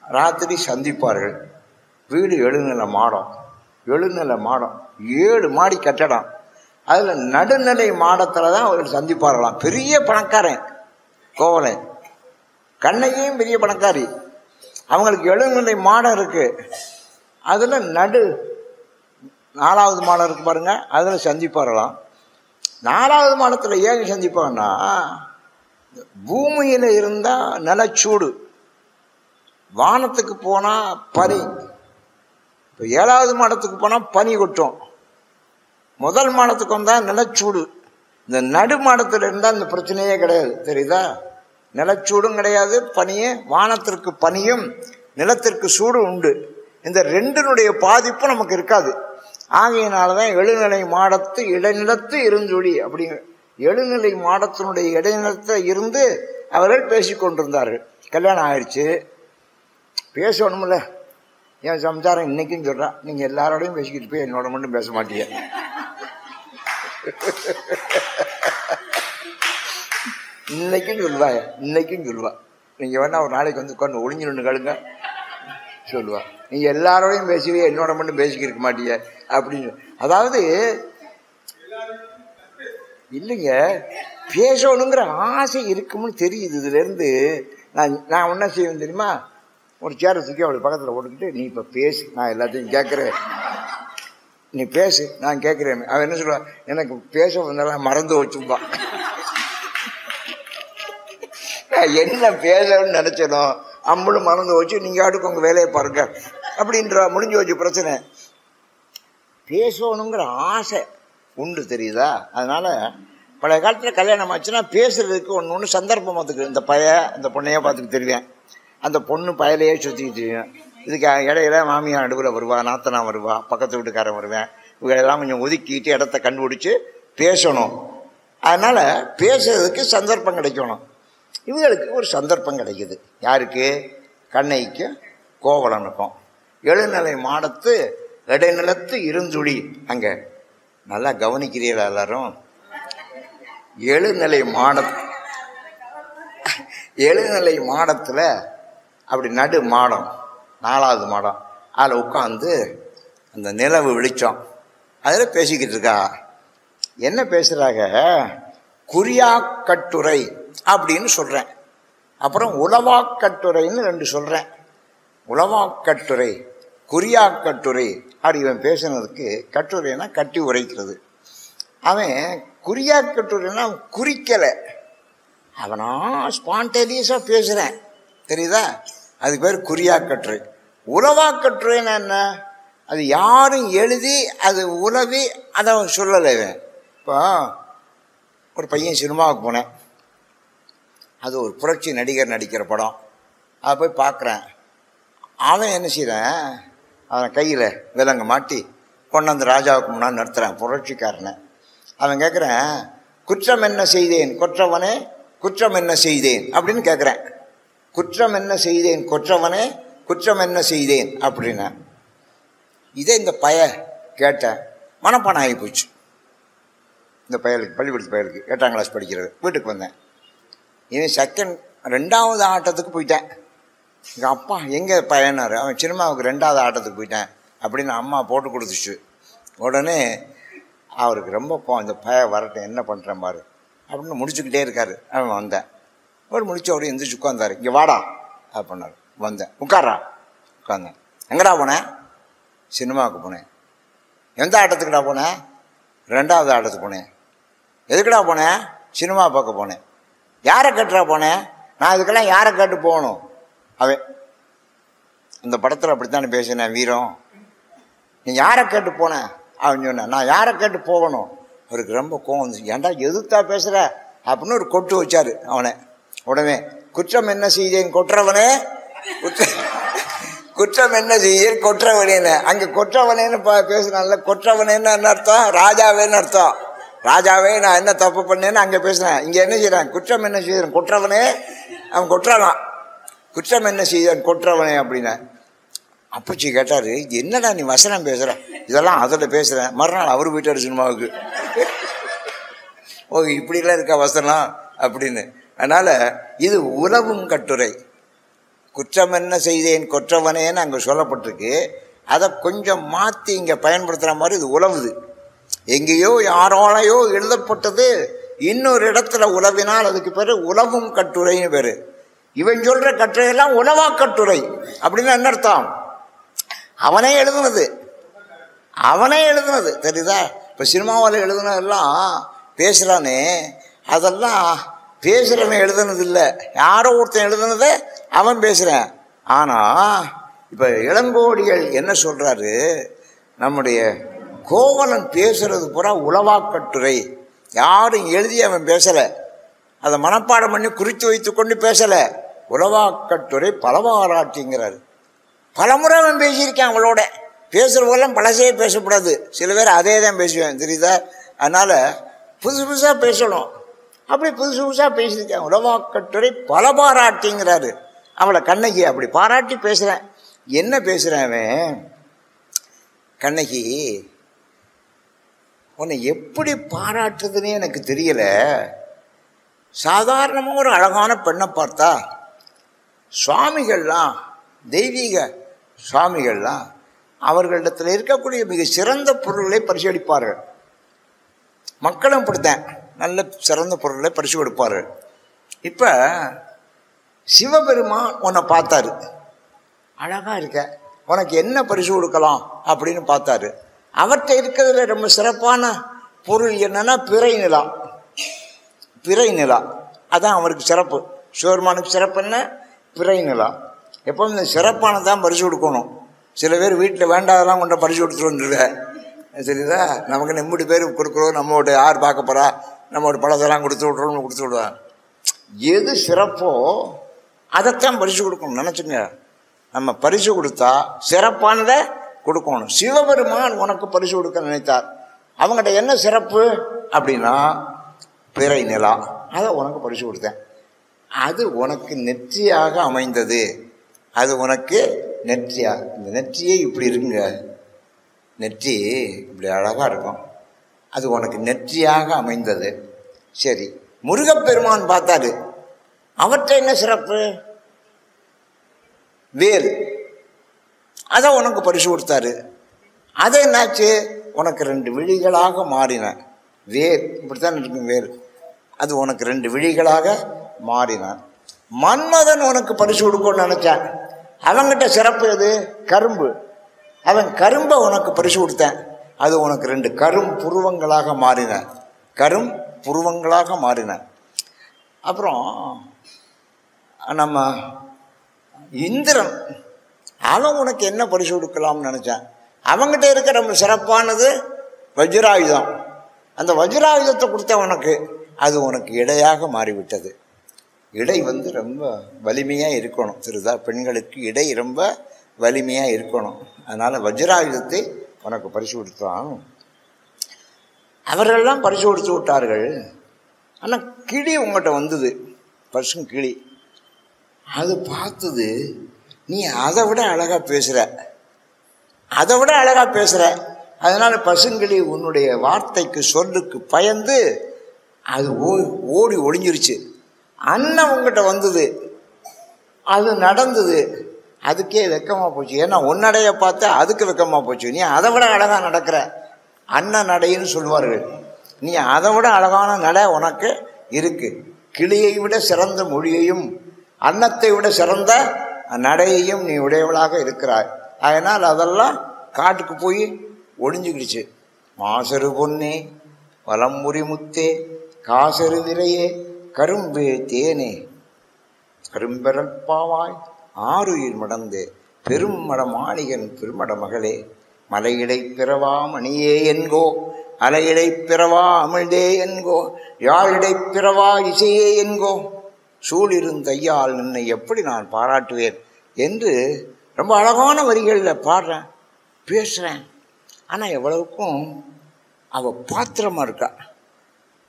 ராத்திரி சந்திப்பார்கள். வீடு 7 மாடம், 7 மாடி கட்டடம். அதில் நடுநிலை மாடத்தில் தான் அவர்கள் சந்திப்பார்களாம். பெரிய பணக்காரன் கோவலன், கண்ணகியும் பெரிய பணக்காரி. அவங்களுக்கு 7 மாடம் இருக்கு. அதில் 4வது மாடம் இருக்கு பாருங்க, அதில் சந்திப்பார்களாம். 4வது மாடத்தில் ஏன் சந்திப்பாங்கன்னா, பூமியில் இருந்தால் நிலச்சூடு, வானத்துக்கு போனால் பனி. இப்போ 7வது மாடத்துக்கு போனால் பனி கொட்டும். முதல் மாடத்துக்கு வந்தால் நிலச்சூடு. இந்த நடு மாடத்தில் இருந்தால் இந்த பிரச்சனையே கிடையாது, தெரியுதா? நிலச்சூடும் கிடையாது, பனியே. வானத்திற்கு பனியும் நிலத்திற்கு சூடும் உண்டு. இந்த ரெண்டினுடைய பாதிப்பும் நமக்கு இருக்காது. ஆகையினால்தான் 7 மாடத்து இடைநிலத்து இருந்தொழி அப்படிங்கிற 7 மாடத்தினுடைய இடைநிலத்தில் இருந்து அவர்கள் பேசிக்கொண்டிருந்தார்கள். கல்யாணம் ஆயிடுச்சு, பேசணும்ல. என் சம்சாரம் இன்னைக்கும் சொல்கிறான், நீங்கள் எல்லாரோடையும் பேசிக்கிட்டு போய் என்னோட மட்டும் பேச மாட்டீங்க. இன்னைக்கும் சொல்லுவா. நீங்கள் வேணா ஒரு நாளைக்கு வந்து உட்காந்து ஒளிஞ்சு நின்று கழுங்க சொல்லுவா. நீங்கள் எல்லாரோடையும் பேசுவே, என்னோட மட்டும் பேசிக்கிருக்க மாட்டீங்க அப்படின்னு. அதாவது இல்லைங்க, பேசணுங்கிற ஆசை இருக்கும்னு தெரியுது. இதுலேருந்து நான் என்ன செய்வேன் தெரியுமா? ஒரு சேரை தூக்கி அவளுக்கு பக்கத்தில் போட்டுக்கிட்டு, நீ இப்போ பேசு, நான் எல்லாத்தையும் கேட்குறேன், நீ பேசு, நான் கேட்குறேன். அவன் என்ன சொல்லுவான், எனக்கு பேச வந்தாலும் மறந்து வச்சுப்பா. என்ன பேசணும்னு நினச்சனோ அம்பளும் மறந்து வச்சு, நீங்கள் ஆட்டுக்கு உங்கள் வேலையை பாருங்க அப்படின்ற முடிஞ்சு வச்சு பிரச்சனை. பேசணுங்கிற ஆசை உண்டு, தெரியுதா? அதனால் பழைய காலத்தில் கல்யாணம் ஆச்சுன்னா பேசுகிறதுக்கு ஒன்று சந்தர்ப்பம் பார்த்துக்கு. இந்த பொண்ணையே பார்த்துக்கு தெரிவேன், அந்த பொண்ணு பயலையே சுற்றிக்கிட்டு தெரியும். இதுக்கு இடையில மாமியார் நடுவில் வருவா, நாத்தனா வருவா, பக்கத்து வீட்டுக்காரன் வருவேன். இவங்களெல்லாம் கொஞ்சம் ஒதுக்கிட்டு இடத்த கண்டுபிடிச்சி பேசணும். அதனால் பேசுறதுக்கு சந்தர்ப்பம் கிடைக்கணும். இவங்களுக்கு ஒரு சந்தர்ப்பம் கிடைக்குது. யாருக்கு? கண்ணகிக்கும் கோவலனுக்கும். எழுநிலை மாடத்து இடைநிலத்து இருந்துடி. அங்கே நல்லா கவனிக்கிறீங்களா எல்லாரும்? எழுநிலை மாடத்தில் அப்படி நடு மாடம், 4வது மாடம், அதில் உட்காந்து அந்த நிலவு வெளிச்சம் அதில் பேசிக்கிட்டு இருக்கா. என்ன பேசுகிறாங்க? குறியாக்கட்டுரை அப்படின்னு சொல்கிறேன், அப்புறம் உளவாக்கட்டுரைன்னு 2 சொல்கிறேன். உளவாக்கட்டுரை, குறியாக்கட்டுரை. அப்படி இவன் பேசுனதுக்கு கட்டுரைனா கட்டி உரைக்கிறது. அவன் குறியாக்கட்டுரைன்னா குறிக்கலை, அவனா ஸ்பான்டேனியஸாக பேசுகிறேன், தெரியுதா? அதுக்கு பேர் குறியாக்கட்டுரை. உளவாக்கட்டுரைன்னா என்ன? அது யாரும் எழுதி அது உலவி அதை சொல்லலை. இப்போ ஒரு பையன் சினிமாவுக்கு போனேன், அது ஒரு புரட்சி நடிகர் நடிக்கிற படம். அதை போய் பார்க்குறேன். அவன் என்ன செய்கிறான்? அவன் கையில் விலங்கு மாட்டி கொண்டாந்து ராஜாவுக்கு முன்னாடி நிறுத்துறான், புரட்சிக்காரனை. அவன் கேட்குறேன், குற்றம் என்ன செய்தேன் கொற்றவனே, குற்றம் என்ன செய்தேன் அப்படின்னு கேட்குறேன். குற்றம் என்ன செய்தேன் கொற்றவனே, குற்றம் என்ன செய்தேன் அப்படின்னா. இதே இந்த கேட்டேன், மனப்பாடம் ஆகி போச்சு. இந்த பள்ளிக்கூடத்து பயலுக்கு 8ஆம் கிளாஸ் படிக்கிறது. வீட்டுக்கு வந்தேன். இவன் 2வது ஆட்டத்துக்கு போயிட்டேன். எங்கள் அப்பா எங்கே பையனார்? அவன் சினிமாவுக்கு 2வது ஆட்டத்துக்கு போயிட்டேன் அப்படின்னு அம்மா போட்டு கொடுத்துச்சு. உடனே அவருக்கு ரொம்ப இந்த வரட்டும், என்ன பண்ணுறேன் பாரு அப்படின்னு முடிச்சுக்கிட்டே இருக்காரு. அவன் வந்தேன். முடிச்ச அவரு எந்திரிச்சு உட்காந்தாரு. இங்கே வாடா அப்படின்னாரு. வந்தேன். உட்காரா. உட்காந்தேன். எங்கடா போனேன்? சினிமாவுக்கு போனேன். எந்த ஆட்டத்துக்குடா போனேன்? 2வது ஆட்டத்துக்கு போனேன். எதுக்குடா போனேன்? சினிமா பார்க்க போனேன். யாரை கேட்டுறா போனேன்? நான் இதுக்கெல்லாம் யாரை கேட்டு போகணும்? அவன் அந்த படத்தில் அப்படித்தானே பேசினேன், வீரம். நீ யாரை கேட்டு போனேன்? அவன் சொன்னேன், நான் யாரை கேட்டு போகணும்? அவருக்கு ரொம்ப கோவம் வந்துச்சு. ஏன்டா எதுத்தா பேசுகிற அப்படின்னு ஒரு கொட்டு வச்சார் அவனை. உடனே குற்றம் என்ன செய்தேன் கொற்றவனே, குற்றம் என்ன செய்தேன் கொற்றவனேன்னு. அங்கே கொற்றவனேன்னு பேசுனால, கொற்றவனேன்னு என்ன அர்த்தம்? ராஜாவேன்னு அர்த்தம். ராஜாவே நான் என்ன தப்பு பண்ணேன்னு அங்கே பேசுனேன். இங்கே என்ன செய்கிறான்? குற்றம் என்ன செய்தேன் கொற்றவனே. அவன் கொற்றானான். குற்றம் என்ன செய்தேன் கொற்றவனே அப்படின்னா. அப்பச்சி கேட்டார், என்னடா நீ வசனம் பேசுகிற? இதெல்லாம் அதில் பேசுகிறேன். மறுநாள் அவர் போயிட்டார் சினிமாவுக்கு. ஓ, இப்படிலாம் இருக்கா வசனம் அப்படின்னு. அதனால் இது உலவும் கட்டுரை. குற்றம் என்ன செய்தேன் கொற்றவனேன்னு அங்கே சொல்லப்பட்டிருக்கு. அதை கொஞ்சம் மாற்றி இங்கே பயன்படுத்துகிற மாதிரி இது உலவுது. எங்கேயோ யாராலையோ எழுதப்பட்டது இன்னொரு இடத்துல உலவினால் அதுக்கு பேர் உலவும் கட்டுரைன்னு பேர். இவன் சொல்கிற கட்டுரையெல்லாம் உலவா கட்டுரை அப்படின்னா என்ன அர்த்தம்? அவனே எழுதுனது தெரியுதா? இப்போ சினிமாவில் எழுதுனதெல்லாம் பேசுகிறானே, அதெல்லாம் பேசுகிறவன் எழுதுனது இல்லை, யாரோ ஒருத்தன் எழுதுனதை அவன் பேசுகிறான். ஆனால் இப்போ இளங்கோடிகள் என்ன சொல்கிறாரு? நம்முடைய கோவலன் பேசுகிறது பூரா உளவாக்கட்டுரை. யாரும் எழுதி அவன் பேசலை, அதை மனப்பாடம் பண்ணி குறித்து வைத்து கொண்டு பேசலை. உளவாக்கட்டுரை பலவாராட்டிங்கிறாரு. பலமுறை அவன் பேசியிருக்கான். அவளோட பேசுகிறவெல்லாம் பழசே பேசக்கூடாது. சில பேர் அதே தான் பேசுவேன், தெரியுதா? அதனால் புதுசு புதுசாக பேசணும். அப்படி புதுசு புதுசாக பேசியிருக்கேன். உளவாக்கட்டுரை பல பாராட்டிங்கிறாரு. அவளை கண்ணகி அப்படி பாராட்டி பேசுகிறேன். என்ன பேசுகிறேன் அவன்? கண்ணகி உன்னை எப்படி பாராட்டுறதுன்னே எனக்கு தெரியலை. சாதாரணமாக ஒரு அழகான பெண்ணை பார்த்தா சுவாமிகள்லாம், தெய்வீக சுவாமிகள்லாம் அவர்களிடத்தில் இருக்கக்கூடிய மிக சிறந்த பொருள்களை பரிசளிப்பார்கள். மக்களும் இப்படித்தான் நல்ல சிறந்த பொருளை பரிசு கொடுப்பார்கள். இப்போ சிவபெருமான் உன்னை பார்த்தாரு, அழகாக இருக்க, உனக்கு என்ன பரிசு கொடுக்கலாம் அப்படின்னு பார்த்தாரு. அவர்கிட்ட இருக்கிறதுல ரொம்ப சிறப்பான பொருள் என்னன்னா பிறை நிலா. பிறை நிலா அதான் அவருக்கு சிறப்பு. சிவபெருமானுக்கு சிறப்பு என்ன? பிறை நிலா. எப்போவும் இந்த சிறப்பானதான் பரிசு கொடுக்கணும். சில பேர் வீட்டில் வேண்டாதெல்லாம் கொண்ட பரிசு கொடுத்துட்டு வந்துடுவேன். சரிதா? நமக்கு நம்படி பேர் கொடுக்குறோம், நம்மோட யார் பார்க்க போகிறா, நம்மோட பழசெல்லாம் கொடுத்து விட்றோம்னு கொடுத்து விடுவாங்க. எது சிறப்போ அதைத்தான் பரிசு கொடுக்கணும் நினச்சிங்க. நம்ம பரிசு கொடுத்தா சிறப்பானதை கொடுக்கணும். சிவபெருமான் உனக்கு பரிசு கொடுக்க நினைத்தார். அவங்ககிட்ட என்ன சிறப்பு அப்படின்னா பிறை நிலா, அதை உனக்கு பரிசு கொடுத்தேன். அது உனக்கு நெற்றியாக அமைந்தது. அது உனக்கு நெற்றியாக, இந்த நெற்றியே இப்படி இருக்குங்க, நெற்றி இப்படி அழகாக இருக்கும், அது உனக்கு நெற்றியாக அமைந்தது. சரி, முருகப்பெருமான் பார்த்தாரு, அவற்றை என்ன சிறப்பு? வேல், அதை உனக்கு பரிசு கொடுத்தாரு. அதை என்னாச்சு? உனக்கு 2 விழிகளாக மாறின. வேல் இப்படித்தான் இருக்கும் வேல், அது உனக்கு 2 விழிகளாக மாறினான். மன்மதன் உனக்கு பரிசு கொடுக்கணும்னு நினைச்சான். அவங்கிட்ட சிறப்பு எது? கரும்பு. அவன் கரும்பை உனக்கு பரிசு கொடுத்தேன், அது உனக்கு 2 கரும் புருவங்களாக மாறின. கரும் புருவங்களாக மாறின. அப்புறம் நம்ம இந்திரன், அவன் உனக்கு என்ன பரிசு கொடுக்கலாம்னு நினச்சான். அவங்ககிட்ட இருக்கிற நம்ம சிறப்பானது வஜ்ராயுதம். அந்த வஜ்ராயுதத்தை கொடுத்த உனக்கு, அது உனக்கு இடையாக மாறிவிட்டது. இடை ரொம்ப வலிமையாக இருக்கணும். சரிதா? பெண்களுக்கு இடை ரொம்ப வலிமையாக இருக்கணும். அதனால் வஜ்ராயுதத்தை உனக்கு பரிசு கொடுத்தான். அவர்களெல்லாம் பரிசு கொடுத்து விட்டார்கள். ஆனால் கிளி உங்கள்கிட்ட வந்தது, பசும் கிளி. அது பார்த்தது, நீ அதை விட அழகாக பேசுகிற, அதை விட அழகாக பேசுகிற. அதனால் பசுங்கிளி உன்னுடைய வார்த்தைக்கு சொல்லுக்கு பயந்து அது ஓடி ஒளிஞ்சிருச்சு. அண்ணன் உங்கள்கிட்ட வந்தது, அது நடந்தது, அதுக்கே வெக்கமாக போச்சு. ஏன்னா உன்னடைய பார்த்தா அதுக்கு வெக்கமாக போச்சு. நீ அதை விட அழகாக நடக்கிற, அண்ணன் நடைன்னு சொல்லுவார்கள். நீ அதை விட அழகான நடை உனக்கு இருக்குது. கிளியை விட சிறந்த மொழியையும் அன்னத்தை விட சிறந்த நடையையும் நீ உடையவளாக இருக்கிறாய். அதனால் அதெல்லாம் காட்டுக்கு போய் ஒளிஞ்சுக்கிடுச்சு. மாசரு பொன்னே, வலம்புரி முத்தே, காசரு விரையே, கரும்பே தேனே, கரும்பெறல் பாவாய், ஆறுயிர் மடந்தே, பெரும் மட மாளிகன் பெருமட மகளே, மலையிடை பிறவா மணியே என்கோ, அலையிடை பிறவா அமிழ்தே என்கோ, யாழிடை பிறவா இசையே என்கோ, சூழிருந்தையால் நின்னை எப்படி நான் பாராட்டுவேன் என்று ரொம்ப அழகான வரிகளில் பாடுறேன், பேசுகிறேன். ஆனால் எவ்வளவுக்கும் அவள் பாத்திரமாக இருக்கா.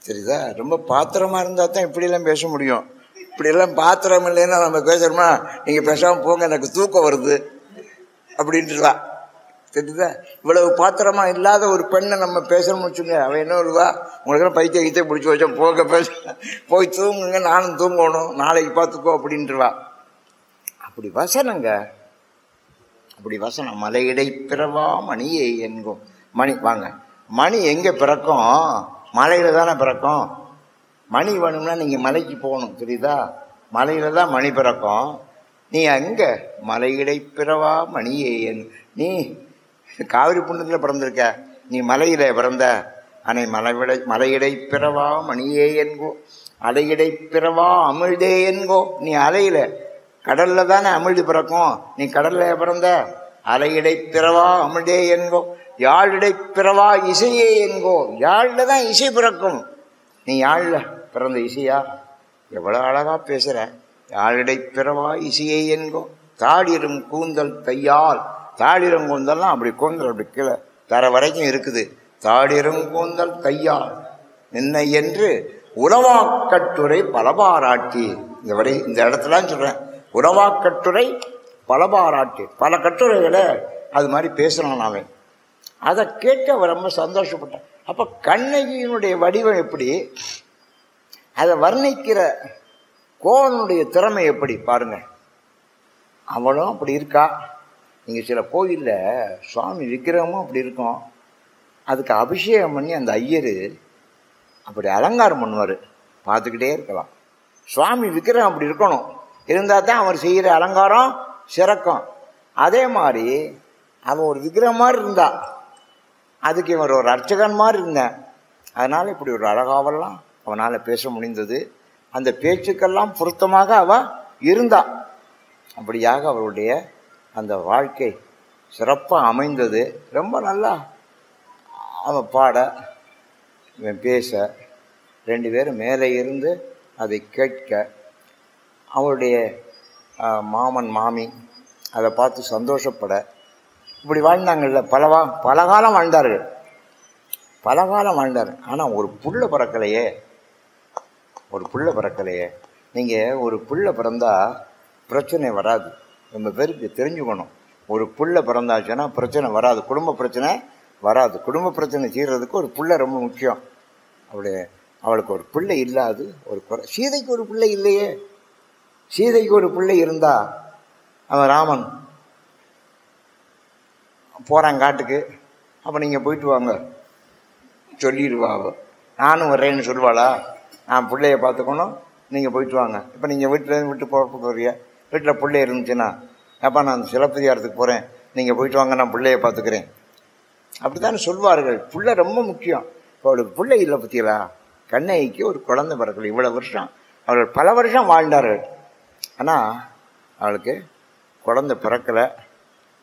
சரிதா? ரொம்ப பாத்திரமாக இருந்தால் தான் இப்படியெல்லாம் பேச முடியும். இப்படியெல்லாம் பாத்திரம் இல்லைன்னா நம்ம பேசுகிறோமா, நீங்கள் பேசாமல் போங்க, எனக்கு தூக்கம் வருது அப்படின்ட்டுருவா. தெரியுதா? இவ்வளவு பாத்திரமாக இல்லாத ஒரு பெண்ணை நம்ம பேசணும்னு வச்சுங்க, அவன் என்ன சொல்லுவா, உங்களுக்கு பைத்தியத்தை பிடிச்சி வச்சா போக பேச, போய் தூங்குங்க, நானும் தூங்கணும், நாளைக்கு பார்த்துக்கோ அப்படின்ட்டுருவா. அப்படி வசனங்க, அப்படி வசனம். மலையிடை பிறவா மணியே என்கும். மணி வாங்க, மணி எங்கே பிறக்கும்? மலையில் தானே பிறக்கும். மணி வேணும்னா நீங்கள் மலைக்கு போகணும். தெரியுதா? மலையில் தான் மணி பிறக்கும். நீ அங்கே மலையிடை பிறவா மணியே என், நீ காவிரி புண்ணத்தில் பிறந்திருக்க, நீ மலையில் பிறந்த. அனை மலையிடை பிறவா மணியே என்கோ, அலையிடை பிறவா அமிழ்தே என்கோ. நீ அலையில், கடலில் தானே அமிழ்து பிறக்கும், நீ கடலில் பிறந்த. அலையிடை பிறவா அமிழ்தே என்கோ, யாழிடை பிறவா இசையே என்கோ. யாழில் தான் இசை பிறக்கும். நீ யாழில் பிறந்த இசையா? எவ்வளோ அழகாக பேசுகிற. யாழிடை பிறவா இசையே என்கோ, தாடிரும் கூந்தல் கையால். தாடிரும் கூந்தல்லாம் அப்படி கூந்தல் அப்படி கீழே தர வரைக்கும் இருக்குது. தாடிரும் கூந்தல் கையால் நின்னை என்று உலவாக்கட்டுரை பலபாராட்டி. இந்த இடத்துலாம் சொல்கிறேன், உலவாக்கட்டுரை பலபாராட்டி. பல கட்டுரைகளை அது மாதிரி பேசுகிறான் அவன். அதை கேட்க அவன் ரொம்ப சந்தோஷப்பட்டான். அப்போ கண்ணகியினுடைய வடிவம் எப்படி, அதை வர்ணிக்கிற கோவனுடைய திறமை எப்படி பாருங்கள். அவளும் அப்படி இருக்கா. நீங்கள் சில கோயிலில் சுவாமி விக்கிரகமும் அப்படி இருக்கும், அதுக்கு அபிஷேகம் பண்ணி அந்த ஐயர் அப்படி அலங்காரம் பண்ணுவார், பார்த்துக்கிட்டே இருக்கலாம். சுவாமி விக்கிரகம் அப்படி இருக்கணும், இருந்தால் தான் அவர் செய்கிற அலங்காரம் சிறக்கும். அதே மாதிரி அவன் ஒரு விக்கிரகம் மாதிரி இருந்தா, அதுக்கு இவர் ஒரு அர்ச்சகன் மாதிரி இருந்தேன். அதனால் இப்படி ஒரு அழகாவெல்லாம் அவனால் பேச முடிந்தது. அந்த பேச்சுக்கெல்லாம் பொருத்தமாக அவள் இருந்தா. அப்படியாக அவருடைய அந்த வாழ்க்கை சிறப்பாக அமைந்தது. ரொம்ப நல்லா அவன் பாட இவன் பேச, 2 பேரும் மேலே இருந்து அதை கேட்க, அவருடைய மாமன் மாமி அதை பார்த்து சந்தோஷப்பட, இப்படி வாழ்ந்தாங்கல்ல. பல காலம் வாழ்ந்தார்கள், பல காலம் வாழ்ந்தார். ஆனால் ஒரு புள்ள பிறக்கலையே, ஒரு புள்ள பிறக்கலையே. நீங்கள் ஒரு புள்ள பிறந்தா பிரச்சனை வராது. நம்ம பேருக்கு தெரிஞ்சுக்கணும், ஒரு புள்ள பிறந்தாச்சுன்னா பிரச்சனை வராது, குடும்ப பிரச்சனை வராது. குடும்ப பிரச்சனை தீர்றதுக்கு ஒரு புள்ள ரொம்ப முக்கியம். அவளுக்கு ஒரு பிள்ளை இல்லாது ஒரு சீதைக்கு ஒரு பிள்ளை இல்லையே. சீதைக்கு ஒரு பிள்ளை இருந்தா அவன் ராமன் போகிறான் காட்டுக்கு, அப்போ நீங்கள் போயிட்டு வாங்க சொல்லிடுவா. அவள் நானும் வர்றேன்னு சொல்லுவாளா? நான் பிள்ளைய பார்த்துக்கணும், நீங்கள் போயிட்டு வாங்க. இப்போ நீங்கள் வீட்டிலேருந்து விட்டு போறிய, வீட்டில் பிள்ளை இருந்துச்சுன்னா, அப்போ நான் சிலப்பதிகாரத்துக்கு போகிறேன், நீங்கள் போயிட்டு வாங்க, நான் பிள்ளைய பார்த்துக்கிறேன், அப்படி தானே சொல்வார்கள். பிள்ளை ரொம்ப முக்கியம். இப்போ அவளுக்கு பிள்ளை இல்லை பற்றியலா? கண்ணகிக்கு ஒரு குழந்தை பிறக்கலை. இவ்வளோ வருஷம் அவர்கள் பல வருஷம் வாழ்ந்தார்கள், ஆனால் அவளுக்கு குழந்தை பிறக்கலை.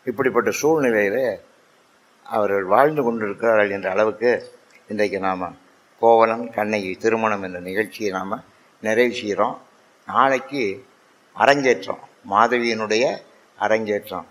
இப்படிப்பட்ட சூழ்நிலையில் அவர்கள் வாழ்ந்து கொண்டிருக்கிறார்கள் என்ற அளவுக்கு இன்றைக்கு நாம் கோவலன் கண்ணகி திருமணம் என்ற நிகழ்ச்சியை நாம் நிறைவு செய்கிறோம். நாளைக்கு அரங்கேற்றம், மாதவியினுடைய அரங்கேற்றம்.